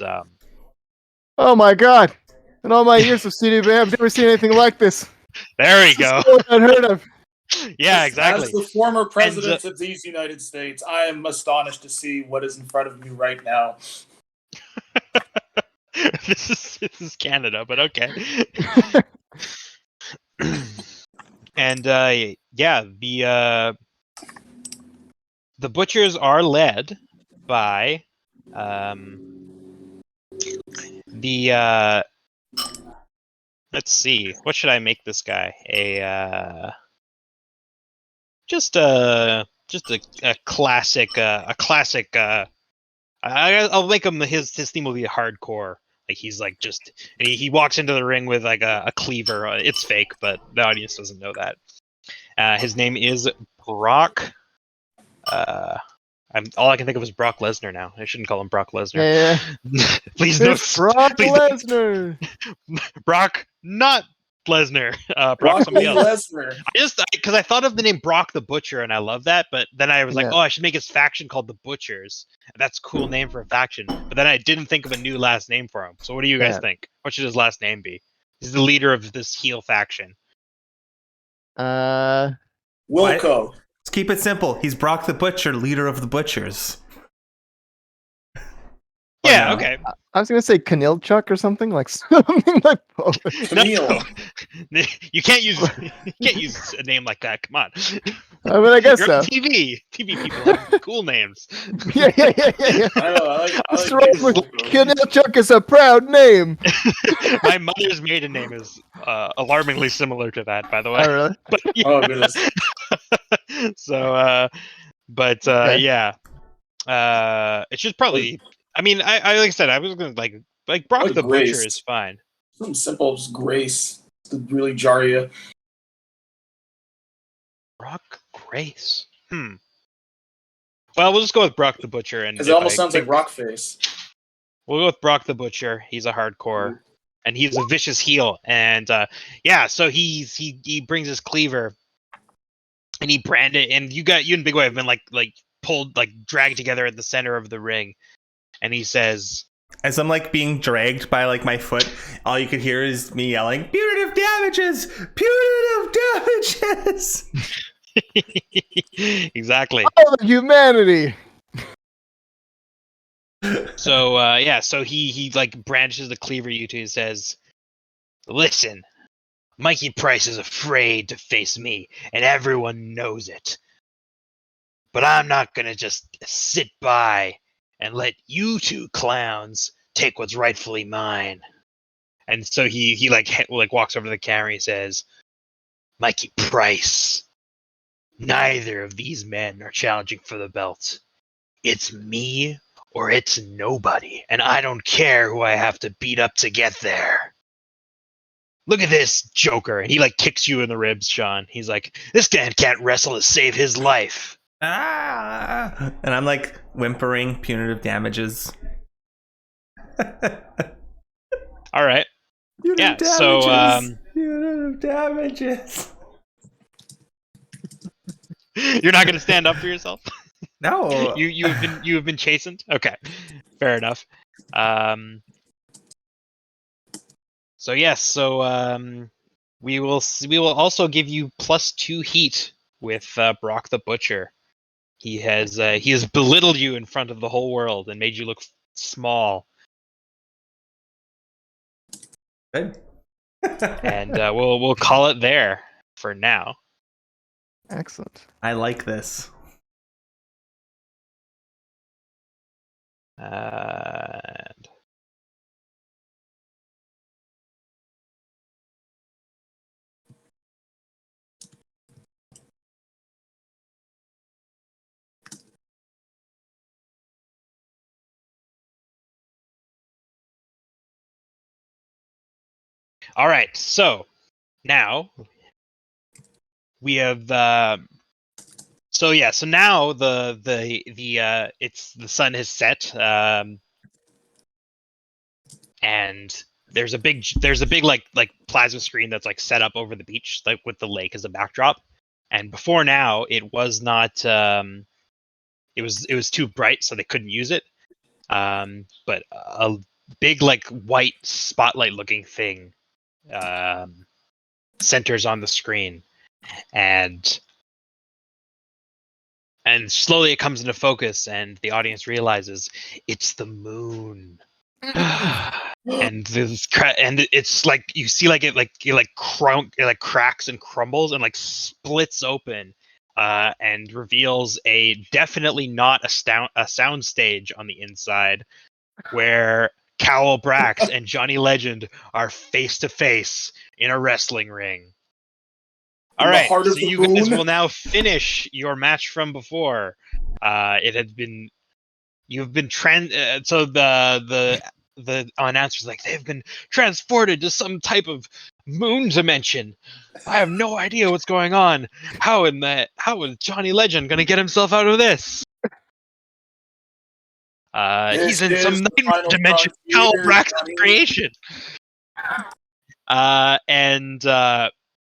Oh my God! In all my years of CWA, I've never seen anything like this. there we go. This is so unheard of. Yeah, exactly. As the former president of these United States, I am astonished to see what is in front of me right now. this is Canada, but okay. And yeah, the Butchers are led by let's see, what should I make this guy? Just a classic I'll make him his theme will be hardcore. Like he's like and he walks into the ring with like a cleaver. It's fake, but the audience doesn't know that. His name is Brock. All I can think of is Brock Lesnar now. I shouldn't call him Brock Lesnar. Yeah. Please no. It's Brock please don't- Lesnar. Brock, not Lesnar. Brock Brock somebody else. Lesnar. Because I thought of the name Brock the Butcher and I love that, but then I was like, Yeah. oh, I should make his faction called the Butchers. That's a cool name for a faction. But then I didn't think of a new last name for him. So what do you guys Yeah. think? What should his last name be? He's the leader of this heel faction. Wilco. Let's keep it simple. He's Brock the Butcher, leader of the Butchers. Yeah, no? okay. I was gonna say Kanilchuk or something like something like Polish. Camille. You can't use a name like that. Come on. I mean, I guess You're so. on TV. TV people have cool names. Yeah. I know. I What's like wrong names. with Kinelchuk is a proud name. My mother's maiden name is alarmingly similar to that, by the way. Oh, really? But, yeah. Oh goodness. So, Okay. yeah. It should probably. I mean, I like I said, I was gonna like Brock Like the Butcher Grace. is fine. Something simple as Grace to really jar you. Brock Grace. Well, we'll just go with Brock the Butcher, and Because it if almost I sounds like think- Rockface. We'll go with Brock the Butcher. He's a hardcore, and he's a vicious heel. And yeah, so he brings his cleaver, and he branded. And you and Big Way have been like pulled, like dragged together at the center of the ring. And he says, As I'm like being dragged by like my foot, all you could hear is me yelling, "Punitive damages! Punitive damages!" exactly. Oh, the humanity. So yeah, so he like brandishes the cleaver at you two and says, "Listen, Mikey Price is afraid to face me, and everyone knows it. But I'm not gonna just sit by and let you two clowns take what's rightfully mine." And so he like walks over to the camera and he says, "Mikey Price, neither of these men are challenging for the belt. It's me or it's nobody, and I don't care who I have to beat up to get there. Look at this Joker." And he like kicks you in the ribs, Sean. He's like, "This man can't wrestle to save his life." Ah! And I'm like whimpering punitive damages. All right. Punitive Yeah, so, punitive damages. You're not going to stand up for yourself? No. You have been chastened? Okay. Fair enough. So yes, so we will also give you +2 heat with Brock the Butcher. He has belittled you in front of the whole world and made you look small. Good. And we'll call it there for now. Excellent. I like this. And all right, so now we have so now the sun has set, and there's a big like plasma screen that's like set up over the beach, like with the lake as a backdrop. And before now it was not it was too bright, so they couldn't use it. But a big like white spotlight looking thing centers on the screen, and slowly it comes into focus, and the audience realizes it's the moon. And it's like you see like it cracks and crumbles and like splits open, and reveals a definitely not a sound stage on the inside, where Cowell Brax and Johnny Legend are face to face in a wrestling ring. All In the right, heart of so the you guys moon? will now finish your match from before. You've been so the announcer's like, they've been transported to some type of moon dimension. I have no idea what's going on. How is Johnny Legend gonna get himself out of this? He's This in is some the nightmare final dimension. frontier, Cowell Brax's Johnny. creation.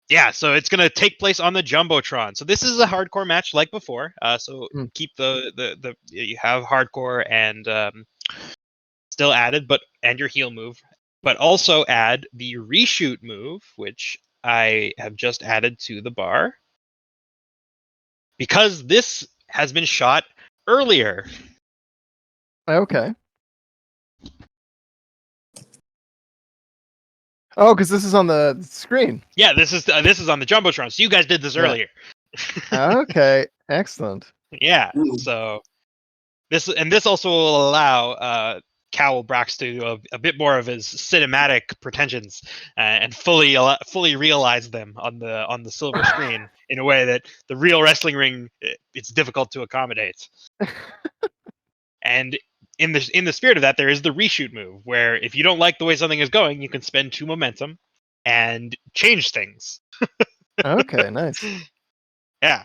Yeah, so it's gonna take place on the Jumbotron. So this is a hardcore match like before. So keep the you have hardcore and still added, and your heal move, but also add the reshoot move, which I have just added to the bar because this has been shot earlier. Okay. Oh, because this is on the screen. Yeah, this is on the Jumbotron. So you guys did this Yeah. earlier. Okay, excellent. Yeah. Ooh. So this also will allow Cowell Brax to do a bit more of his cinematic pretensions and fully realize them on the silver screen in a way that the real wrestling ring it's difficult to accommodate. And in the spirit of that, there is the reshoot move, where if you don't like the way something is going, you can spend 2 momentum and change things. Okay, nice. Yeah.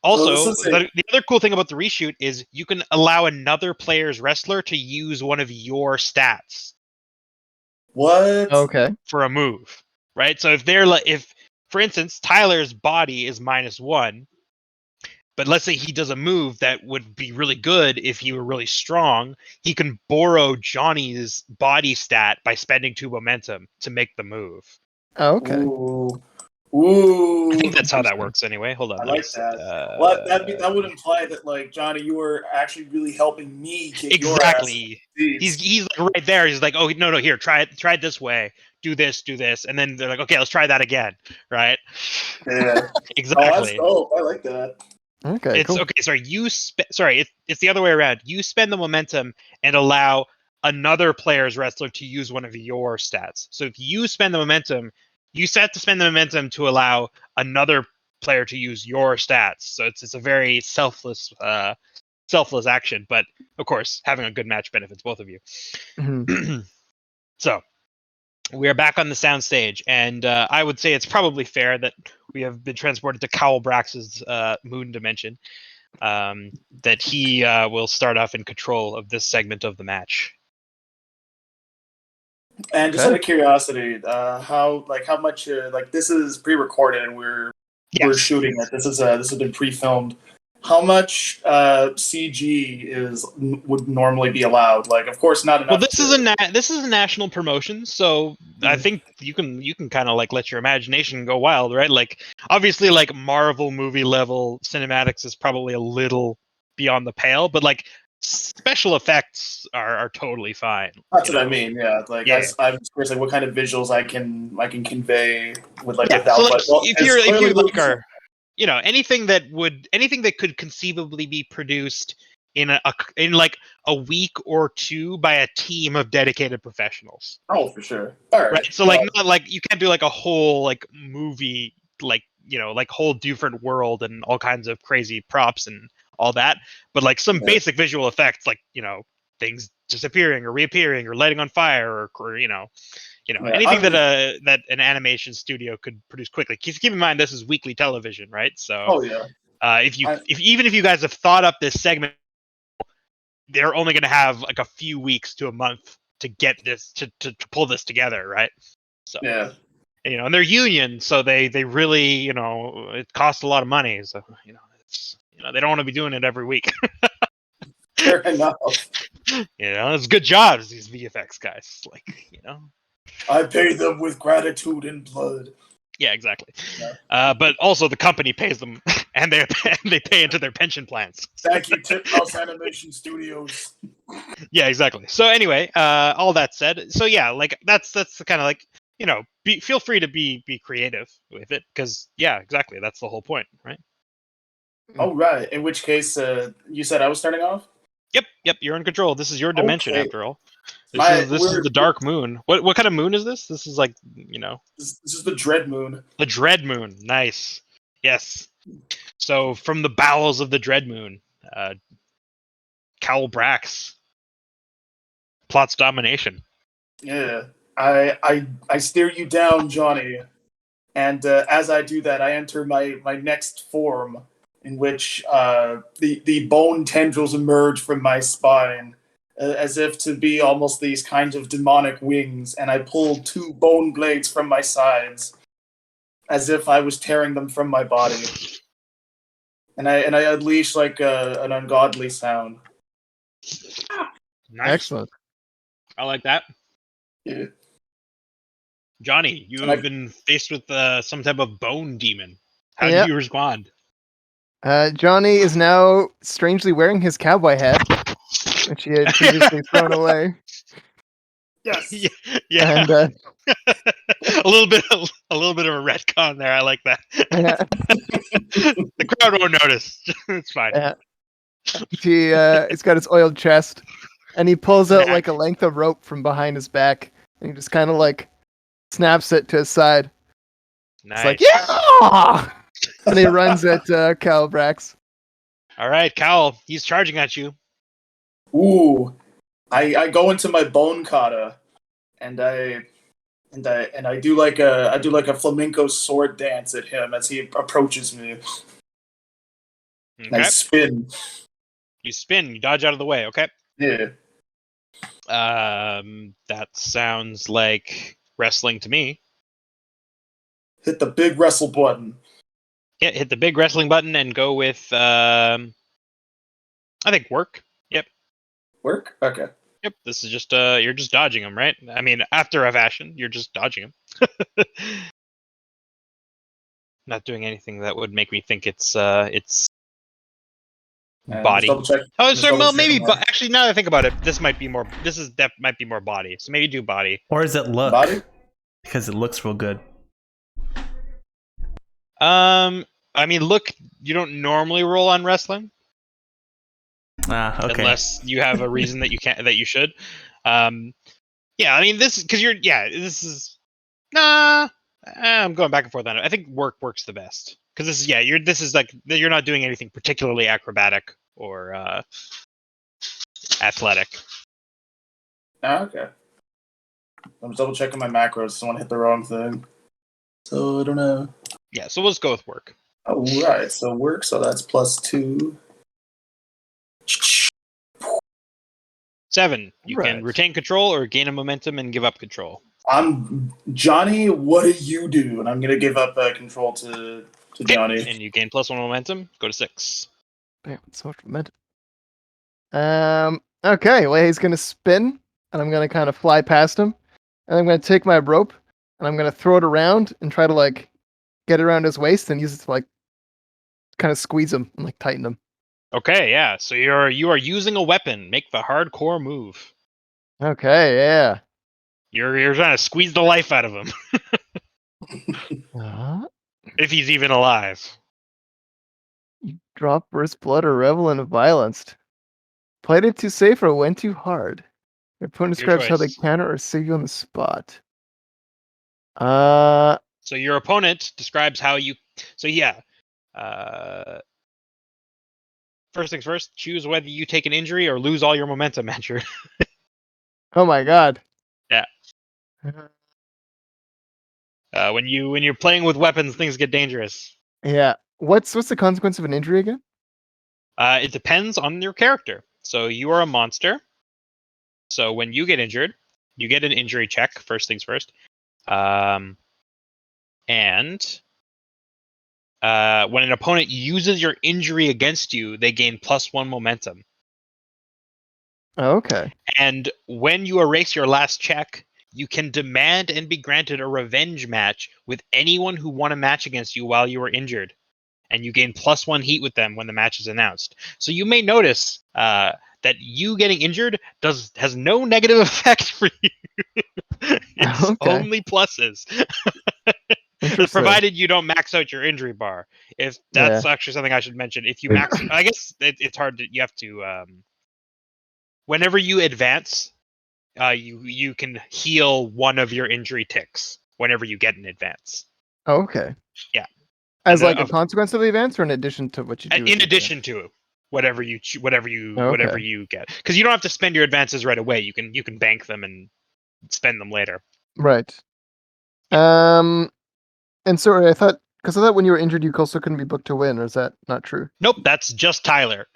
So this Also, is a, the other cool thing about the reshoot is you can allow another player's wrestler to use one of your stats what? Okay. for a move, right? So if for instance Tyler's body is -1, but let's say he does a move that would be really good if he were really strong, he can borrow Johnny's body stat by spending 2 momentum to make the move. Okay. Ooh. Ooh. I think that's how that Interesting. works anyway. Hold on. I let me like see. that. Well, that would imply that, like, Johnny, you were actually really helping me kick your ass. Exactly. Jeez. He's like right there. He's like, oh no, here, try it this way. Do this, and then they're like, okay, let's try that again, right? Yeah. Oh, that's Exactly. dope. I like that. Okay, It's cool. okay. Sorry, it's the other way around. You spend the momentum and allow another player's wrestler to use one of your stats. So if you spend the momentum, you set to spend the momentum to allow another player to use your stats. So it's a very selfless action. But of course, having a good match benefits both of you. Mhm. So we are back on the sound stage, and I would say it's probably fair that we have been transported to Cowell Brax's moon dimension. That he will start off in control of this segment of the match. And just Okay. out of curiosity, how much this is pre-recorded and we're shooting it. This has been pre-filmed. How much CG would normally be allowed? Like, of course, not enough. Well, this is a national promotion, so I think you can kind of like let your imagination go wild, right? Like, obviously, like Marvel movie level cinematics is probably a little beyond the pale, but like special effects are totally fine. That's what I mean. Yeah, like Yeah. I'm just curious, like what kind of visuals I can convey with Yeah, without. so like, But well, if it's you clearly like looking- are anything that could conceivably be produced in like a week or two by a team of dedicated professionals, Oh, for sure. All right. right? So like, not like you can't do like a whole like movie, like like whole different world and all kinds of crazy props and all that, but like some basic visual effects, like things disappearing or reappearing or lighting on fire or anything that an animation studio could produce quickly. Keep in mind this is weekly television, right? So Oh yeah. if you guys have thought up this segment, they're only going to have like a few weeks to a month to get this to pull this together, right? So Yeah. and they're union, so they really it costs a lot of money, so it's they don't want to be doing it every week. Fair enough. It's good jobs, these VFX guys, like I pay them with gratitude and blood. Yeah, exactly. Yeah. But also the company pays them, and they pay into their pension plans. Thank you, Tip House Animation Studios. Yeah, exactly. So anyway, all that said, so yeah, like that's the kind of like feel free to be creative with it, because yeah, exactly, that's the whole point, right? Oh right. In which case, you said I was starting off. Yep, you're in control. This is your dimension, Okay. after all. This is the dark moon. What kind of moon is this? This is like This is the Dread Moon. the Dread Moon. Nice. Yes. So from the bowels of the Dread Moon, Cowell Brax plots domination. Yeah. I steer you down, Johnny, and as I do that, I enter my next form, in which the bone tendrils emerge from my spine, as if to be almost these kinds of demonic wings, and I pull 2 bone blades from my sides, as if I was tearing them from my body, and I unleash like an ungodly sound. Nice. Excellent. I like that. Yeah. Johnny, you have been faced with some type of bone demon. How Yep. do you respond? Johnny is now strangely wearing his cowboy hat, which he had previously thrown away. Yes. Yeah. And a little bit of a retcon there. I like that. The crowd won't notice. It's fine. he's got his oiled chest, and he pulls out Snack. like a length of rope from behind his back, and he just kind of like snaps it to his side. Nice. It's like, yeah! And he runs at Calbrax. All right, Cowl. He's charging at you. Ooh, I go into my bone kata, and I do like a flamenco sword dance at him as he approaches me. And I Okay. spin. You spin. You dodge out of the way. Okay. Yeah. That sounds like wrestling to me. Hit the big wrestle button. Yeah, hit the big wrestling button and go with I think work. Yep. Work? Okay. Yep. This is just you're just dodging him, right? I mean, after a fashion, you're just dodging him. Not doing anything that would make me think it's body. Double check. Oh, just sorry. double Well, check maybe. my But actually, now that I think about it, this might be more. Might be more body. So maybe do body. Or is it look? body. Because it looks real good. I mean, look. You don't normally roll on wrestling Okay. unless you have a reason that you can't. That you should. Yeah. I mean, this because you're. Yeah. This is. Nah. I'm going back and forth on it. I think works the best because this is. Yeah. This is like you're not doing anything particularly acrobatic or athletic. Okay. I'm just double checking my macros. So I want to hit the wrong thing. So I don't know. Yeah. So we'll just go with work. All right. So work. So that's +2. 7. You can Right. retain control or gain a momentum and give up control. I'm Johnny. What do you do? And I'm gonna give up control to Okay, Johnny. and you gain +1 momentum. Go to 6. Damn, so much momentum. Okay, well, he's gonna spin, and I'm gonna kind of fly past him, and I'm gonna take my rope, and I'm gonna throw it around and try to like get it around his waist and use it to like kind of squeeze him and like tighten him. Okay, yeah. So you are using a weapon. Make the hardcore move. Okay, yeah. You're trying to squeeze the life out of him if he's even alive. You drop burst blood or revel in violence. Played it too safe or went too hard. Your opponent Your describes how they choice. counter or save you on the spot. So your opponent describes how you. So yeah. First things first. Choose whether you take an injury or lose all your momentum, Andrew. Oh my god. Yeah. When you're playing with weapons, things get dangerous. Yeah. What's the consequence of an injury again? It depends on your character. So you are a monster. So when you get injured, you get an injury check. First things first. And when an opponent uses your injury against you, they gain +1 momentum. Oh, okay. And when you erase your last check, you can demand and be granted a revenge match with anyone who won a match against you while you were injured. And you gain +1 heat with them when the match is announced. So you may notice that you getting injured has no negative effect for you. It's Okay. only pluses. Interesting. Provided you don't max out your injury bar. If that's actually something I should mention. If you max, I guess it's hard to. You have to. Whenever you advance, you can heal one of your injury ticks whenever you get an advance. Oh, okay. Yeah. As And, like a consequence of the events, or in addition to what you do? In addition to whatever you whatever you get, because you don't have to spend your advances right away. You can bank them and spend them later. Right. And sorry, I thought when you were injured, you also couldn't be booked to win, or is that not true? Nope, that's just Tyler.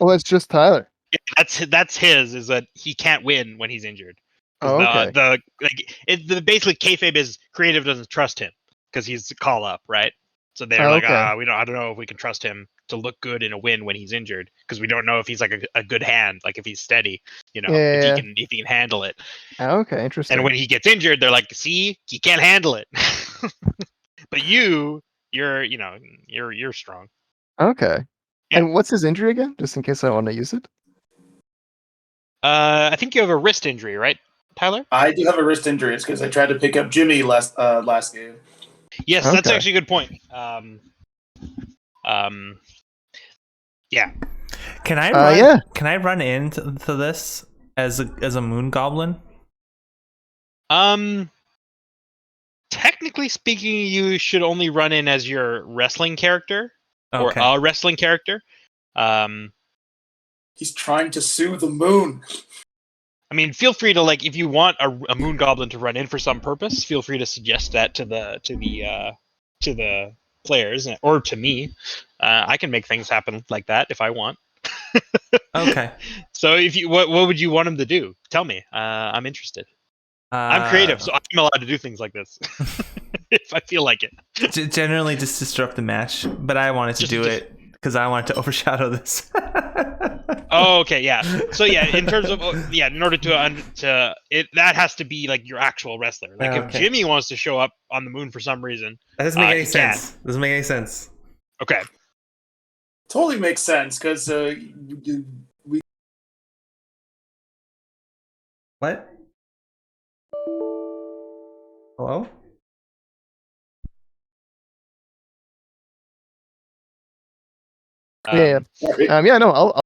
Oh, that's just Tyler. Yeah, that's his. Is that he can't win when he's injured. Oh, okay. The basically kayfabe is creative doesn't trust him because he's a call up, right? So they're like, okay. I don't know if we can trust him to look good in a win when he's injured because we don't know if he's like a good hand, like if he's steady, if he can handle it. Oh, okay, interesting. And when he gets injured, they're like, see, he can't handle it. But you're strong. Okay. Yeah. And what's his injury again? Just in case I want to use it. I think you have a wrist injury, right, Tyler? I do have a wrist injury. It's because I tried to pick up Jimmy last game. Yes, that's Okay. actually a good point. Yeah. Can I run? Yeah. Can I run into this as a moon goblin? Technically speaking, you should only run in as your wrestling character or Okay. a wrestling character. He's trying to sue the moon. I mean, feel free to if you want a moon goblin to run in for some purpose, feel free to suggest that to the players or to me. I can make things happen like that if I want. Okay. So if you what would you want him to do? Tell me. I'm interested. I'm creative, so I'm allowed to do things like this if I feel like it. Generally, just disrupt the match, but I wanted to do it because I wanted to overshadow this. Oh, okay, yeah. So yeah, in terms of in order to it, that has to be your actual wrestler. If Jimmy wants to show up on the moon for some reason, That doesn't make any he sense. Doesn't make any sense. Okay. Totally makes sense because we. What? Hello? Yeah. Yeah. No. I'll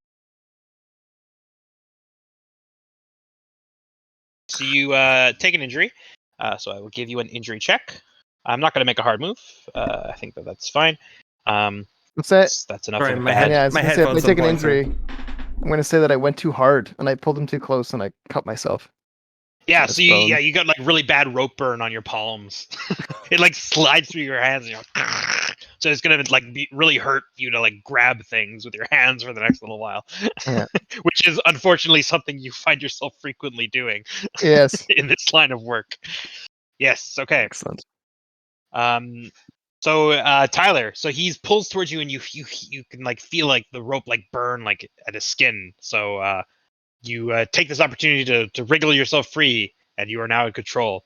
So you take an injury. So I will give you an injury check. I'm not going to make a hard move. I think that's fine. What's that? That's enough Sorry, of a my bad. Yeah, I was my gonna say, if I headphones take an don't play, injury, I'm gonna say that I went too hard and I pulled him too close and I cut myself. Yeah, This so you bone. you got really bad rope burn on your palms. It slides through your hands, and you're so it's gonna really hurt you to grab things with your hands for the next little while. Yeah. Which is unfortunately something you find yourself frequently doing Yes. in this line of work. Yes. Okay. Excellent. So Tyler, so he pulls towards you, and you can feel the rope burn at his skin. So you take this opportunity to wriggle yourself free, and you are now in control.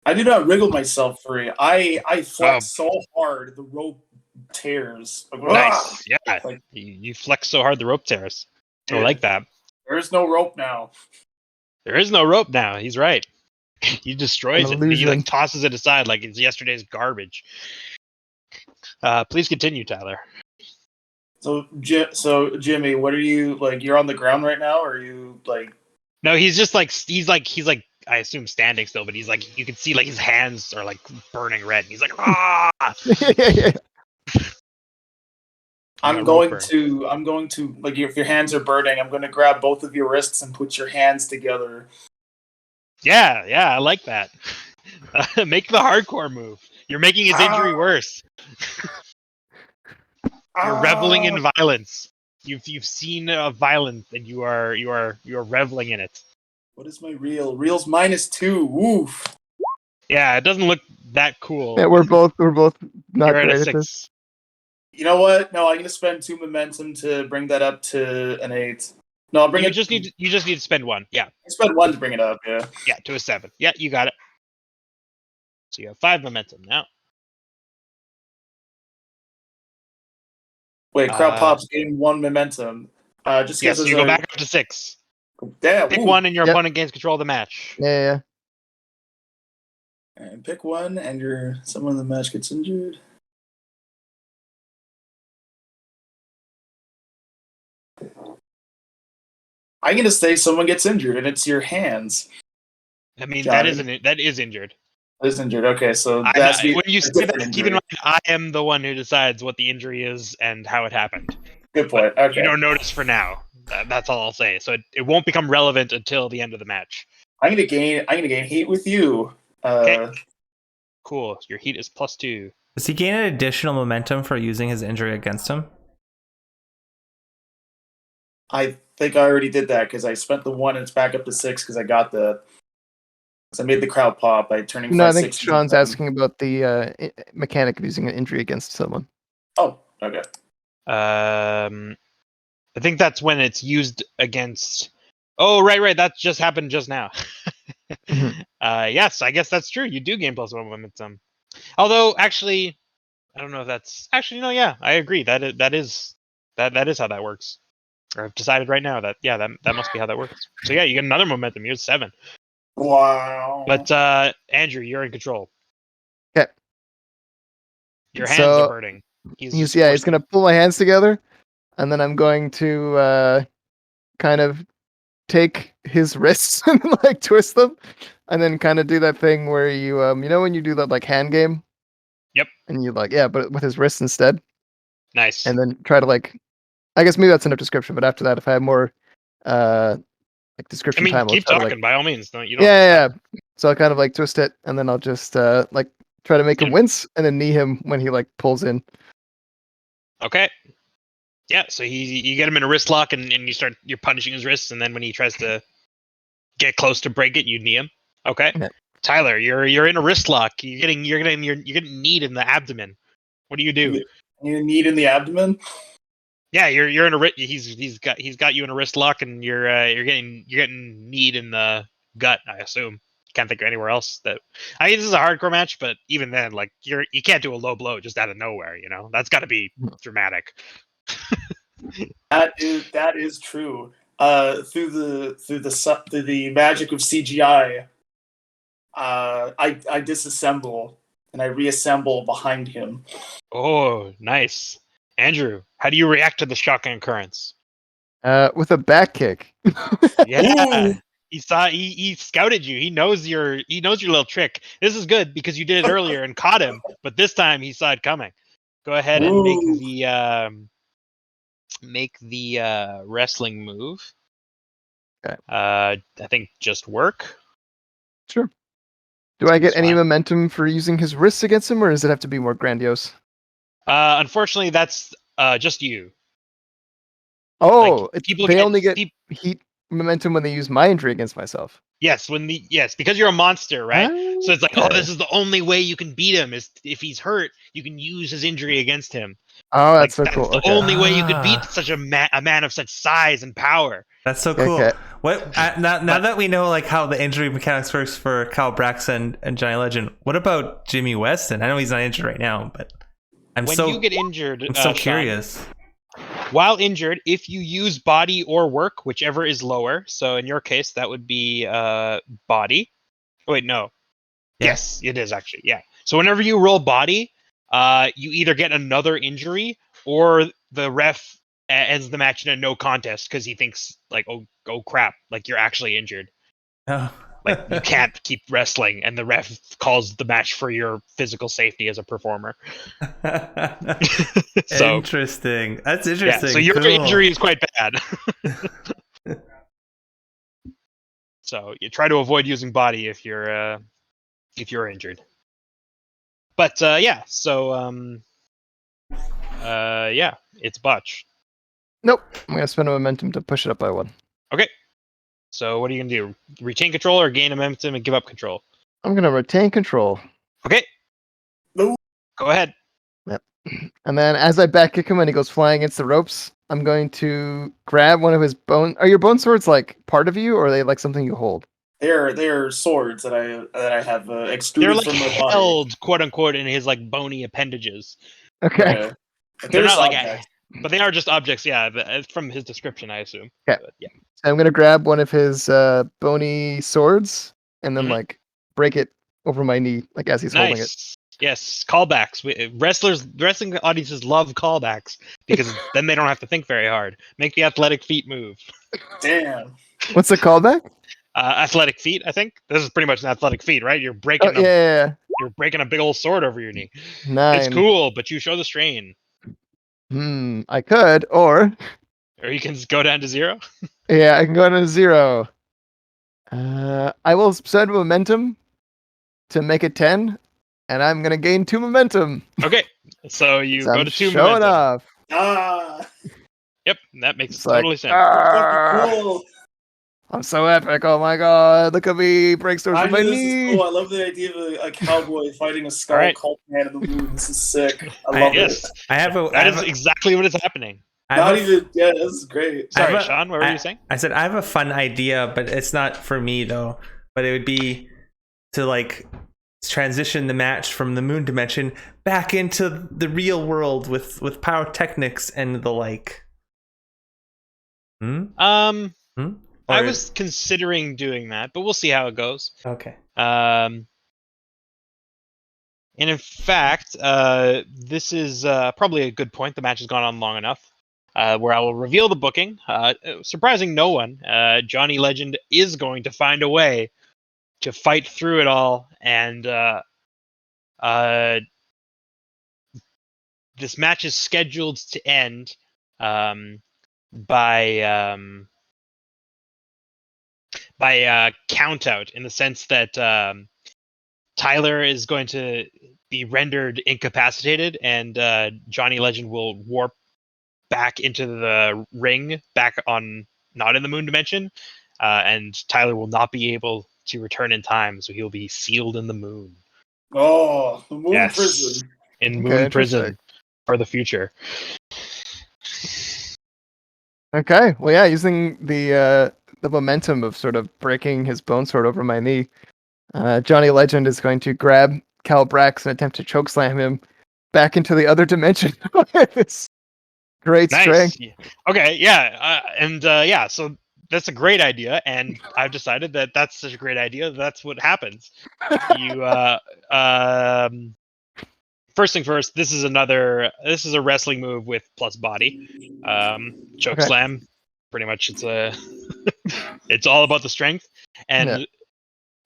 I do not wriggle myself free. I flex so hard the rope tears. Nice. Yeah. Like- You flex so hard the rope tears. I Yeah. like that. There's no rope now. There is no rope now. He's right. He destroys An it. He illusion. tosses it aside like it's yesterday's garbage. Please continue, Tyler. So Jimmy, what are you You're on the ground right now, or are you No, he's just he's I assume standing still, but he's you can see his hands are burning red. And he's ah. I'm going to if your hands are burning, I'm going to grab both of your wrists and put your hands together. Yeah, I like that. Make the hardcore move. You're making his injury worse. You're reveling in violence. You've seen violence, and you are reveling in it. What is my reel? Reel's -2. Woof. Yeah, it doesn't look that cool. Yeah, we're both not You're at great a at 6. this. You know what? No, I'm going to spend 2 momentum to bring that up to an 8. No, I'll bring You it. just need to spend 1. Yeah. I spend 1 to bring it up. Yeah. Yeah, to a 7. Yeah, you got it. So you have 5 momentum now. Wait, crowd pops gain 1 momentum. Just yes, you go back up to 6. Damn. Pick ooh. 1, and your Yep. opponent gains control of the match. Yeah. And pick 1, and someone in the match gets injured. I'm gonna say someone gets injured, and it's your hands. I mean, Johnny. that is injured. Is injured. Okay, so When that's you say that, different keep in injury. mind, I am the one who decides what the injury is and how it happened. Good point. Okay. You don't notice for now. That's all I'll say. So it won't become relevant until the end of the match. I'm gonna gain heat with you. Okay. Cool. Your heat is +2. Does he gain an additional momentum for using his injury against him? I think I already did that because I spent the 1 and it's back up to 6 because I got the. Because I made the crowd pop by turning. No, I think 5, 6, Sean's 7. asking about the mechanic of using an injury against someone. Oh, okay. I think that's when it's used against. Oh, right. That just happened just now. Mhm. Yes, I guess that's true. You do gain +1 momentum. Although, actually, I don't know if that's actually no. Yeah, I agree. That is how that works. Or I've decided right now that that must be how that works. So yeah, you get another momentum. You're at 7. Wow. But Andrew, you're in control. Okay. Your hands are So hurting. he's gonna pull my hands together, and then I'm going to kind of take his wrists and like twist them, and then kind of do that thing where you you know when you do that like hand game. Yep. And you like but with his wrists instead, Nice. and then try to like, I guess maybe that's enough description. But after that, if I have more like description I mean, time, I'll keep try to, talking like, by all means. Don't you? yeah. So I'll kind of like twist it, and then I'll just like try to make him Yeah. wince, and then knee him when he like pulls in. Okay. Yeah. So you get him in a wrist lock, and you're punishing his wrists, and then when he tries to get close to break it, you knee him. Okay. Yeah. Tyler, you're in a wrist lock. You're getting kneed in the abdomen. What do you do? You need in the abdomen. Yeah, you're in a he's got you in a wrist lock, and you're getting kneed in the gut. I assume. Can't think of anywhere else that. I mean, this is a hardcore match, but even then, like you can't do a low blow just out of nowhere. You know, that's got to be dramatic. That is true. Through the magic of CGI, I disassemble and I reassemble behind him. Oh, nice, Andrew. How do you react to the shotgun occurrence? With a back kick. Yeah. He scouted you. He knows your little trick. This is good because you did it earlier and caught him, but this time he saw it coming. Go ahead and make the wrestling move. Okay. I think just work. Sure. Do I get It's any fine. momentum for using his wrists against him, or does it have to be more grandiose? Unfortunately, that's just you. Oh, people they get- only get peop- heat momentum when they use my injury against myself. Yes, because you're a monster, right? So it's like, Okay. this is the only way you can beat him is if he's hurt, you can use his injury against him. Oh, Like, that's so cool. the Okay. only way you could beat Ah. such a man of such size and power. That's so Okay, cool. okay. What now that we know like how the injury mechanics works for Kyle Braxton and Johnny Legend, what about Jimmy Weston? I know he's not injured right now, but When you get injured, I'm so Sean, curious. while injured, if you use body or work, whichever is lower. So in your case, that would be body. Wait, no. Yeah. Yes, it is actually. Yeah. So whenever you roll body, you either get another injury or the ref ends the match in a no contest because he thinks like, oh crap, like you're actually injured. Oh. Like you can't keep wrestling, and the ref calls the match for your physical safety as a performer. So Interesting. That's yeah, interesting. so your Cool. injury is quite bad. So you try to avoid using body if you're injured. But yeah, so yeah, it's botch. Nope. I'm gonna spend a momentum to push it up by 1. Okay. So what are you gonna do? Retain control or gain a momentum and give up control? I'm gonna retain control. Okay. No. Go ahead. And then as I back kick him and he goes flying against the ropes, I'm going to grab one of his bone. Are your bone swords like part of you, or are they like something you hold? They're swords that I have They're extruded like from my body. held, quote unquote, in his like bony appendages. Okay. Okay. They're There's not like, objects. but they are just objects. Yeah, from his description, I assume. Okay. But, yeah. So I'm gonna grab one of his bony swords and then Mhm. like break it over my knee, like as he's holding it. Nice. Yes, callbacks. Wrestling audiences love callbacks because then they don't have to think very hard. Make the athletic feet move. Damn. What's the callback? Athletic feet, I think. This is pretty much an athletic feat, right? You're Oh breaking yeah. you're breaking a big old sword over your knee. 9. It's cool, but you show the strain. I could, or Or you can just go down to 0. yeah, I can go to 0. I will spend momentum to make it 10, and I'm gonna gain 2 momentum. Okay. So you 'Cause go I'm to 2 showing momentum. off. Ah. Yep, that makes It's totally like, sense. "Arr, Cool. I'm so epic! Oh my god, look at me break stores with my This is knee." cool. I love the idea of a cowboy fighting a skull Alright. cult man in the moon. This is sick. I I- love Yes, it. I have a. I that have is a- exactly what is happening. I have Not a- even. Yeah, this is great. I have Sorry, a- Sean, what were you saying? I said I have a fun idea, but it's not for me though. But it would be to like transition the match from the moon dimension back into the real world with pyrotechnics and the like. I Or- was considering doing that, but we'll see how it goes. Okay. And in fact, this is probably a good point. The match has gone on long enough. Where I will reveal the booking. Surprising no one, Johnny Legend is going to find a way to fight through it all, and this match is scheduled to end by count out, in the sense that Tyler is going to be rendered incapacitated, and Johnny Legend will warp back into the ring, back on not in the moon dimension, and Tyler will not be able to return in time, so he'll be sealed in the moon. Oh, the moon Yes. prison. In Okay, moon prison interesting. for the future. Okay, well, yeah, using the momentum of sort of breaking his bone sword over my knee, Johnny Legend is going to grab Cal Brax and attempt to chokeslam him back into the other dimension. It's great Nice. strength. Yeah. Okay, yeah, yeah, so that's a great idea, and I've decided that that's such a great idea. That's what happens. You first thing first, this is a wrestling move with plus body. Choke Okay. slam. Pretty much it's it's all about the strength. And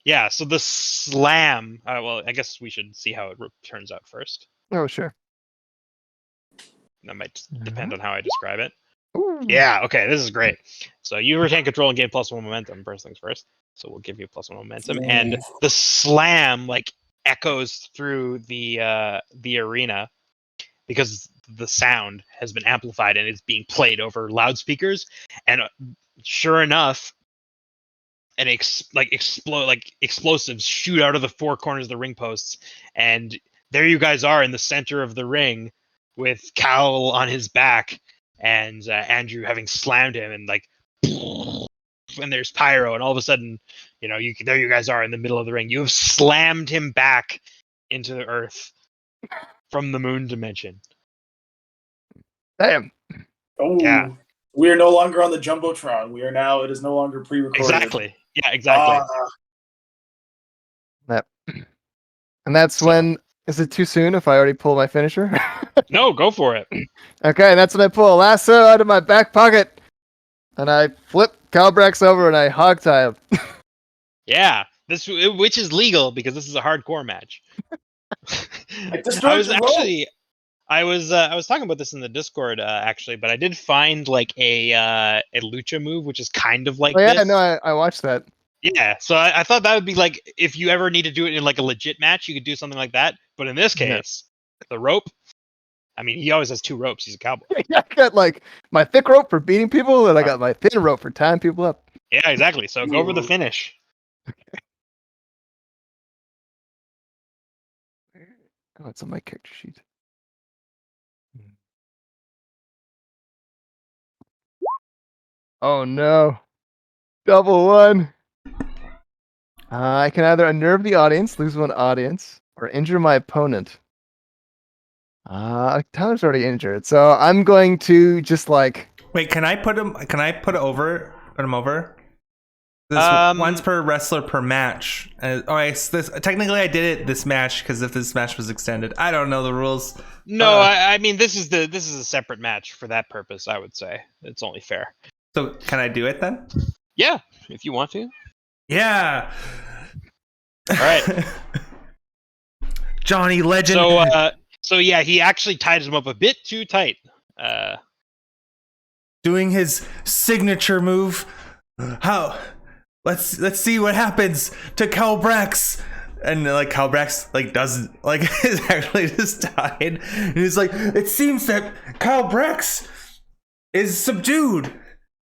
yeah, so the slam, well, I guess we should see how it turns out first. Oh, sure. That might depend on how I describe it. Ooh. Yeah, okay, this is great. So you retain control and gain +1 momentum, first things first. So we'll give you +1 momentum. And the slam like echoes through the arena, because the sound has been amplified and it's being played over loudspeakers. And sure enough, explosives shoot out of the four corners of the ring posts, and there you guys are in the center of the ring with Cal on his back, and Andrew having slammed him, and and there's pyro, and all of a sudden, there you guys are in the middle of the ring. You have slammed him back into the earth from the moon dimension. Damn. Oh, Yeah. we are no longer on the Jumbotron. It is no longer pre-recorded. Exactly. Yeah, exactly. And that's when. Is it too soon if I already pull my finisher? No, go for it. Okay, that's when I pull a lasso out of my back pocket, and I flip Calbrax over and I hog tie him. Yeah, which is legal because this is a hardcore match. I destroyed your rope. I was talking about this in the Discord actually, but I did find like a lucha move which is kind of like Oh yeah, this. no, I watched that. Yeah, so I thought that would be like, if you ever need to do it in like a legit match, you could do something like that. But in this case, the rope. I mean, he always has two ropes. He's a cowboy. I got like my thick rope for beating people, and I got my thin rope for tying people up. Yeah, exactly. So go over the finish. Oh, it's on my character sheet. Oh no. Double one. I can either unnerve the audience, lose one audience, or injure my opponent. Tyler's already injured, so I'm going to just like. Wait, can I put him? Can I put over? Put him over? This once per wrestler per match. Technically I did it this match because if this match was extended, I don't know the rules. No, I mean this is a separate match for that purpose. I would say it's only fair. So can I do it then? Yeah, if you want to. Yeah. All right. Johnny Legend. So yeah, he actually tied him up a bit too tight. Doing his signature move. How? Let's see what happens to Calbrax. And like Calbrax doesn't is actually just tied. And he's like, it seems that Calbrax is subdued,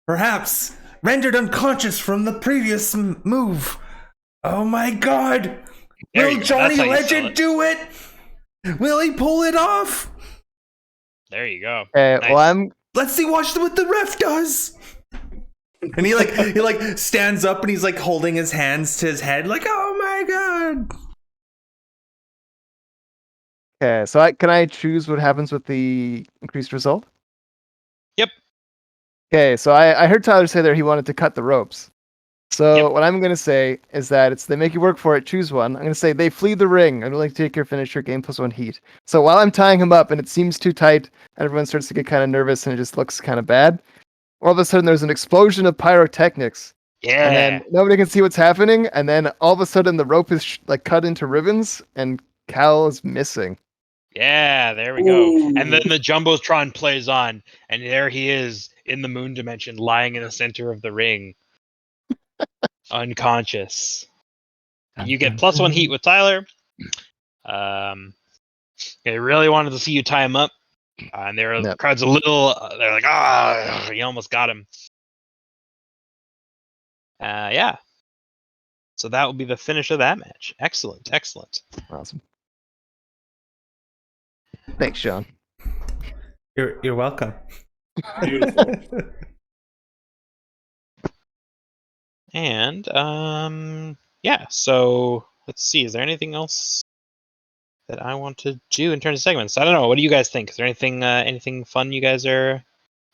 perhaps rendered unconscious from the previous move. Oh my god! Will Johnny Legend do it? Will he pull it off? There you go. Okay, Nice. well Let's see. Watch what the ref does. And he stands up and he's like holding his hands to his head, like, oh my god. Okay, so can I choose what happens with the increased result? Yep. Okay, so I heard Tyler say there he wanted to cut the ropes. So Yep. what I'm gonna say is that it's they make you work for it, choose one. I'm gonna say they flee the ring. I'd like to take your finisher, game +1 heat. So while I'm tying him up and it seems too tight, and everyone starts to get kind of nervous and it just looks kind of bad, all of a sudden there's an explosion of pyrotechnics. Yeah. And then nobody can see what's happening, and then all of a sudden the rope is like cut into ribbons, and Cal is missing. Yeah, there we go. Ooh. And then the Jumbotron plays on, and there he is in the moon dimension, lying in the center of the ring, unconscious. You get +1 heat with Tyler. They really wanted to see you tie him up, and the Yep. crowd's a little. They're like, "Ah, you almost got him." Yeah. So that will be the finish of that match. Excellent, excellent. Awesome. Thanks, Sean. You're welcome. Beautiful. And yeah. So let's see. Is there anything else that I want to do in terms of segments? I don't know. What do you guys think? Is there anything fun you guys are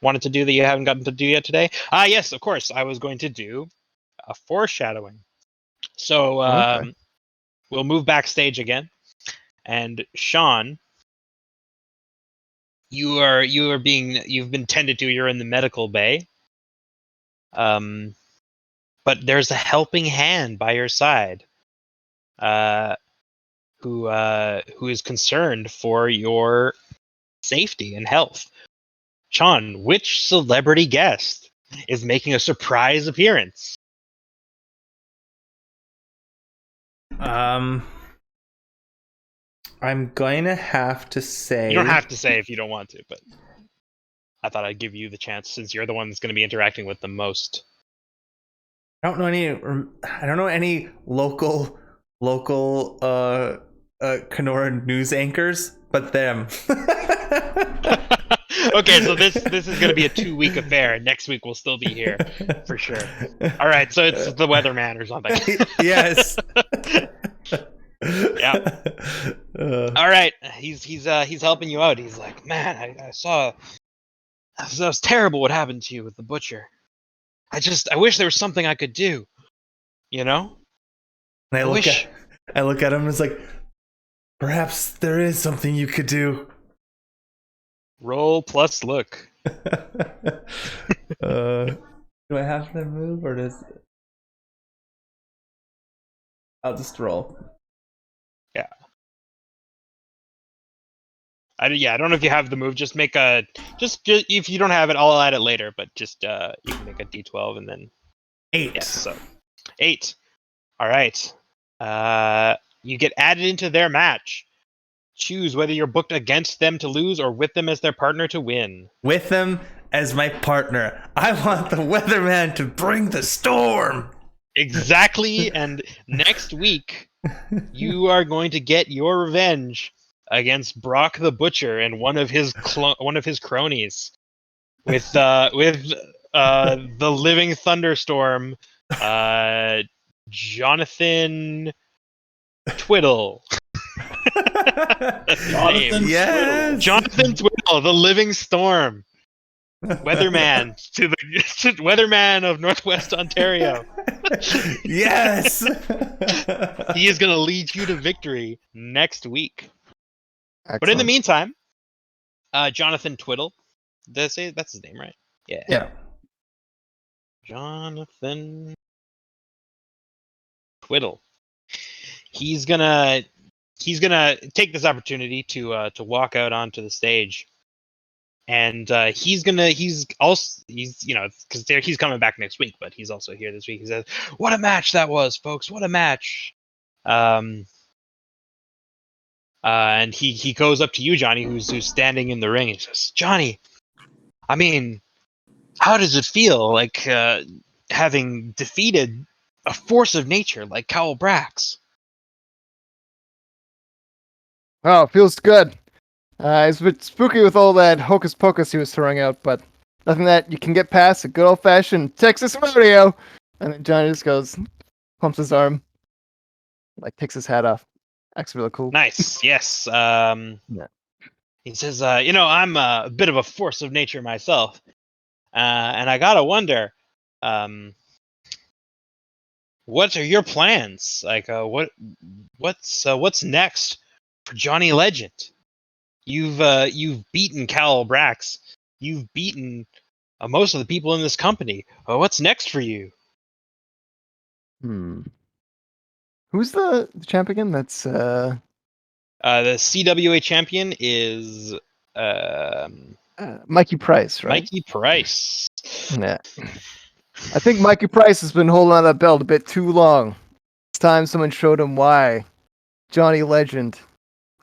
wanted to do that you haven't gotten to do yet today? Yes, of course. I was going to do a foreshadowing. So Okay. we'll move backstage again, and Sean, you've been tended to. You're in the medical bay. But there's a helping hand by your side, who is concerned for your safety and health. Sean, which celebrity guest is making a surprise appearance? I'm going to have to say. You don't have to say if you don't want to, but I thought I'd give you the chance since you're the one that's going to be interacting with the most. I don't know any local Kenora news anchors, but them. Okay, so this is going to be a 2-week affair, and next week we'll still be here for sure. All right, so it's the weatherman or something. Yes. Yeah. All right, he's helping you out. He's like, man, I saw that was terrible what happened to you with the butcher. I wish there was something I could do. You know? And I look wish. at him and it's like, perhaps there is something you could do. Roll plus look. Do I have to move or does? I'll just roll. Yeah. I don't know if you have the move. Just make a just if you don't have it, I'll add it later. But just you can make a D12 and then 8. yeah. So 8. All right. You get added into their match. Choose whether you're booked against them to lose or with them as their partner to win. With them as my partner. I want the weatherman to bring the storm. Exactly. And next week, you are going to get your revenge against Brock the Butcher and one of his cronies with the living thunderstorm, Jonathan Twiddle. Jonathan Yes. Jonathan Twiddle, the living storm. Weatherman to the weatherman of Northwest Ontario. Yes. He is going to lead you to victory next week. Excellent. But in the meantime, Jonathan Twiddle. Did I say that's his name, right? Yeah. Yeah. Jonathan Twiddle. He's gonna take this opportunity to walk out onto the stage, and he's coming back next week, but he's also here this week. He says, "What a match that was, folks! What a match!" And he goes up to you, Johnny, who's standing in the ring. He says, "Johnny, I mean, how does it feel like having defeated a force of nature like Cowell Brax?" Oh, it feels good. It's a bit spooky with all that hocus pocus he was throwing out, but nothing that you can get past a good old fashioned Texas rodeo. And then Johnny just goes, pumps his arm, like takes his hat off. Acts really cool. Nice. Yes. Yeah. He says, I'm a bit of a force of nature myself. And I gotta wonder, what are your plans? Like, what's next for Johnny Legend? You've beaten Cal Brax. You've beaten most of the people in this company. What's next for you? Who's the champ again? That's The CWA champion is Mikey Price, right? Mikey Price. Yeah. I think Mikey Price has been holding on that belt a bit too long. It's time someone showed him why Johnny Legend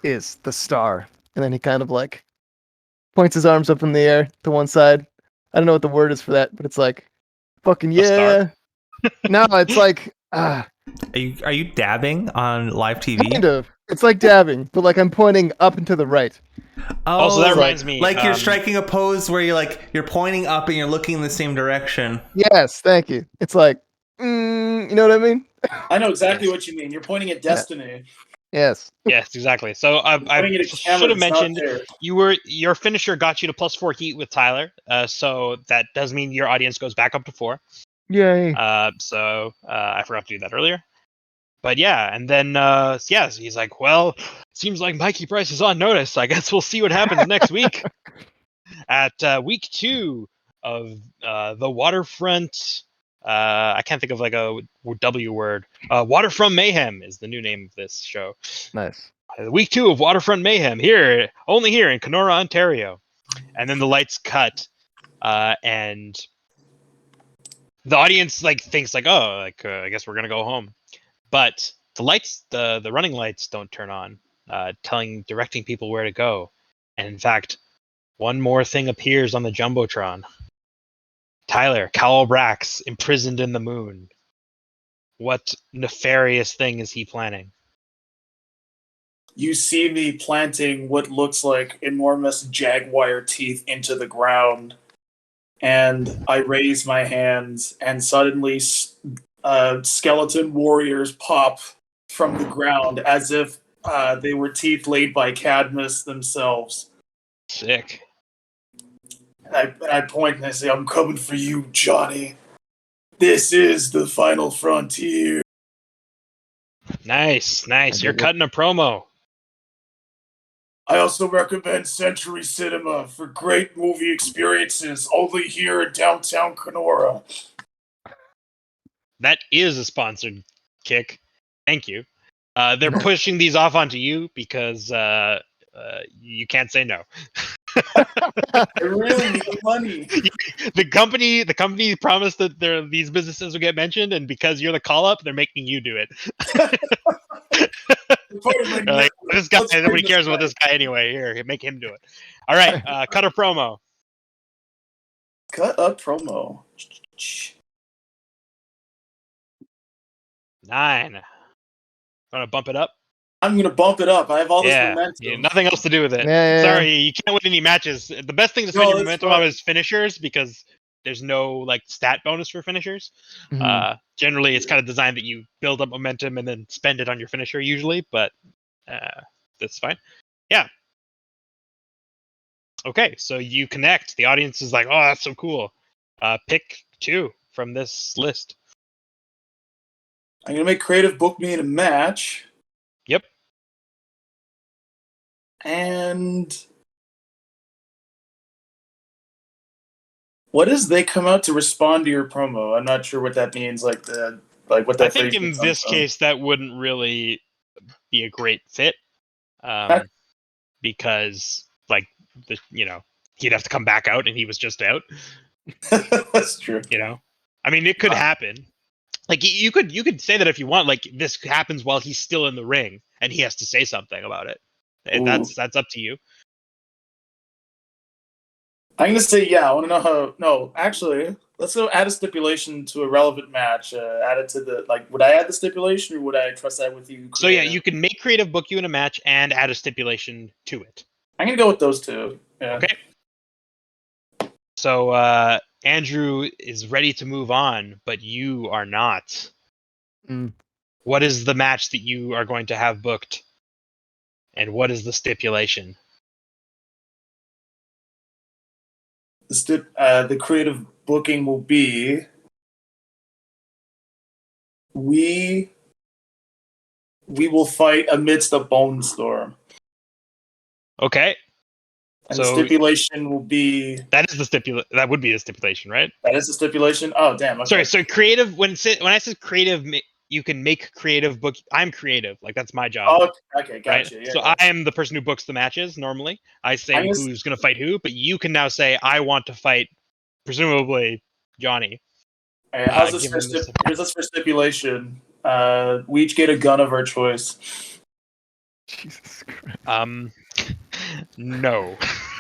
is the star. And then he kind of like points his arms up in the air to one side. I don't know what the word is for that, but it's like fucking yeah. No, it's like Are you dabbing on live TV? kind of. It's like dabbing, but like I'm pointing up and to the right. Also, that reminds me, like you're striking a pose where you're pointing up and you're looking in the same direction. Yes, thank you. It's like, you know what I mean? I know exactly what you mean. You're pointing at Destiny. Yes. Yes, exactly. So I Pointing at a camera should have that's not mentioned there. your finisher got you to +4 heat with Tyler. So that does mean your audience goes back up to 4. Yay. So I forgot to do that earlier. But yeah, and then he's like, well, seems like Mikey Price is on notice. I guess we'll see what happens next week at week 2 of the Waterfront. I can't think of like a W word. Waterfront Mayhem is the new name of this show. Nice. Week 2 of Waterfront Mayhem only here in Kenora, Ontario. And then the lights cut, and the audience like thinks like, oh, like I guess we're gonna go home. But the lights, the running lights don't turn on, directing people where to go. And in fact, one more thing appears on the Jumbotron. Tyler, Cowell Brax, imprisoned in the moon. What nefarious thing is he planning? You see me planting what looks like enormous jaguar teeth into the ground, and I raise my hands, and suddenly skeleton warriors pop from the ground as if they were teeth laid by Cadmus themselves. Sick. And I point and I say, I'm coming for you, Johnny. This is the final frontier. Nice. You're dig it. cutting a promo. I also recommend Century Cinema for great movie experiences only here in downtown Kenora. That is a sponsored kick. Thank you. They're pushing these off onto you because you can't say no. I really need the money. The company promised that these businesses will get mentioned, and because you're the call up, they're making you do it. They're like, this guy, nobody cares about this guy anyway. Here, make him do it. All right, cut a promo. Cut a promo. 9. Want to bump it up? I'm gonna bump it up. I have all this momentum. Yeah, nothing else to do with it. Yeah. Sorry, you can't win any matches. The best thing to spend your that's momentum on is finishers because there's no like stat bonus for finishers. Mhm. Generally, it's kind of designed that you build up momentum and then spend it on your finisher usually, but that's fine. Yeah. Okay, so you connect. The audience is like, "Oh, that's so cool." Pick 2 from this list. I'm gonna make Creative book me in a match. Yep. And what is they come out to respond to your promo? I'm not sure what that means. What that. I think phrase in means this on case that wouldn't really be a great fit, because like he'd have to come back out and he was just out. phone. That's true. I mean, it could happen. Like you could say that if you want. Like this happens while he's still in the ring and he has to say something about it. And Ooh. that's up to you. I'm gonna say yeah. I want to know how. No, actually, let's go add a stipulation to a relevant match. Add it to the would I add the stipulation or would I trust that with you? So yeah, you can make Creative book you in a match and add a stipulation to it. I'm gonna go with those two. Yeah. Okay. So Andrew is ready to move on, but you are not. Mm. What is the match that you are going to have booked? And what is the stipulation? the creative booking will be we will fight amidst a bone storm. Okay. And So- the stipulation will be That is the That would be the stipulation, right? that is the stipulation. Oh damn! Okay. Sorry. So creative. When I said creative, you can make creative book. I'm creative. Like that's my job. Oh, okay, Right? gotcha. Yeah, So yeah. I am the person who books the matches normally. I say I'm gonna who's going to fight who, but you can now say I want to fight, presumably Johnny. All right, how's this given for this- here's this for stipulation. We each get a gun of our choice. Jesus Christ. No.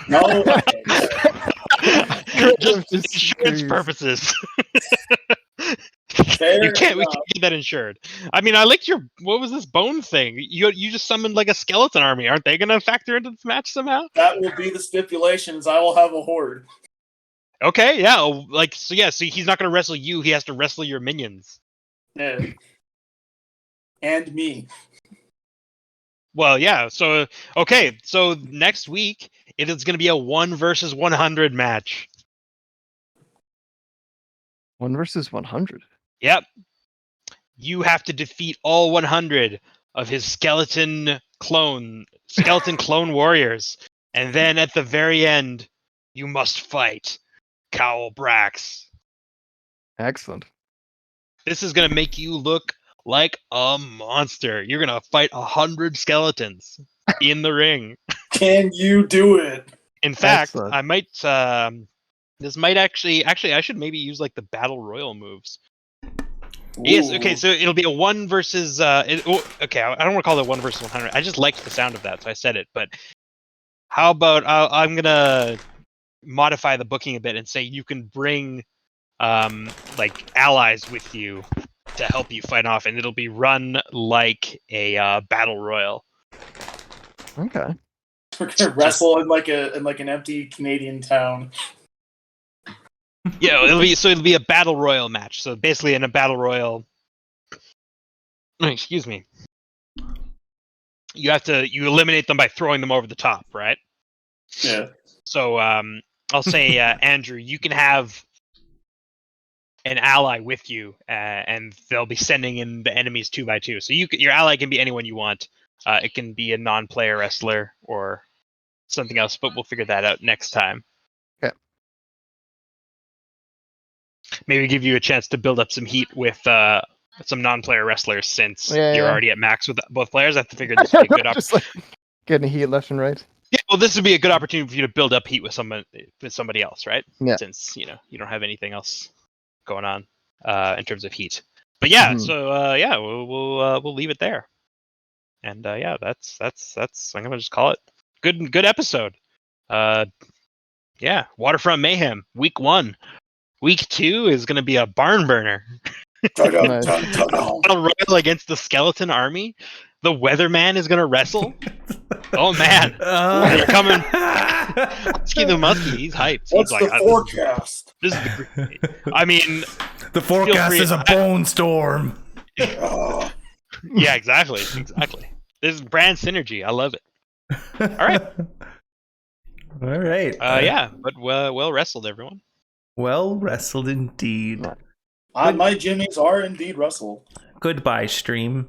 No, okay, Just Just insurance curious. purposes. fair We can't enough. get that insured. I mean, I liked your what was this bone thing? You just summoned like a skeleton army. Aren't they gonna factor into this match somehow? That will be the stipulations. I will have a horde. Okay, yeah. Like so he's not gonna wrestle you, he has to wrestle your minions. Yeah. And me. Well, yeah, so okay, so next week it is gonna be a 1 versus 100 match. 1 versus 100. Yep. You have to defeat all 100 of his skeleton clone warriors. And then at the very end, you must fight Cowl Brax. Excellent. This is going to make you look like a monster. You're going to fight 100 skeletons in the ring. Can you do it? In fact, Excellent. I might this might actually I should maybe use like the battle royal moves. Yes, okay, Ooh. so it'll be a 1 versus okay, I don't want to call it 1 versus 100. I just liked the sound of that, so I said it. But how about I'm going to modify the booking a bit and say you can bring like allies with you to help you fight off, and it'll be run like a battle royal. Okay. We're gonna wrestle in like an empty Canadian town. Yeah, it'll be a battle royal match. So basically, in a battle royal, excuse me, you eliminate them by throwing them over the top, right? Yeah. So I'll say, Andrew, you can have an ally with you, and they'll be sending in the enemies 2 by 2. So your ally can be anyone you want. It can be a non-player wrestler or something else, but we'll figure that out next time. Okay. Maybe give you a chance to build up some heat with some non-player wrestlers, since Yeah, you're yeah. already at max with both players. I have to figure this would be a good Just like getting heat left and right. Yeah, well, this would be a good opportunity for you to build up heat with somebody else, right? Yeah. Since you don't have anything else going on in terms of heat. But yeah, Mhm. so yeah, we'll leave it there. And yeah, that's I'm gonna just call it good episode. Yeah, Waterfront Mayhem week 1. Week 2 is gonna be a barn burner. Nice. Battle royal against the skeleton army. The weatherman is gonna wrestle. Oh man, they're coming. Ski the Muskie, he's hyped. What's he's like, the forecast? This is the. I mean, The forecast free- is a bone storm. Oh, yeah, exactly. This is brand synergy. I love it. All right. All right. Yeah, but well wrestled, everyone. Well wrestled indeed. my jimmies are indeed Russell. Goodbye, stream.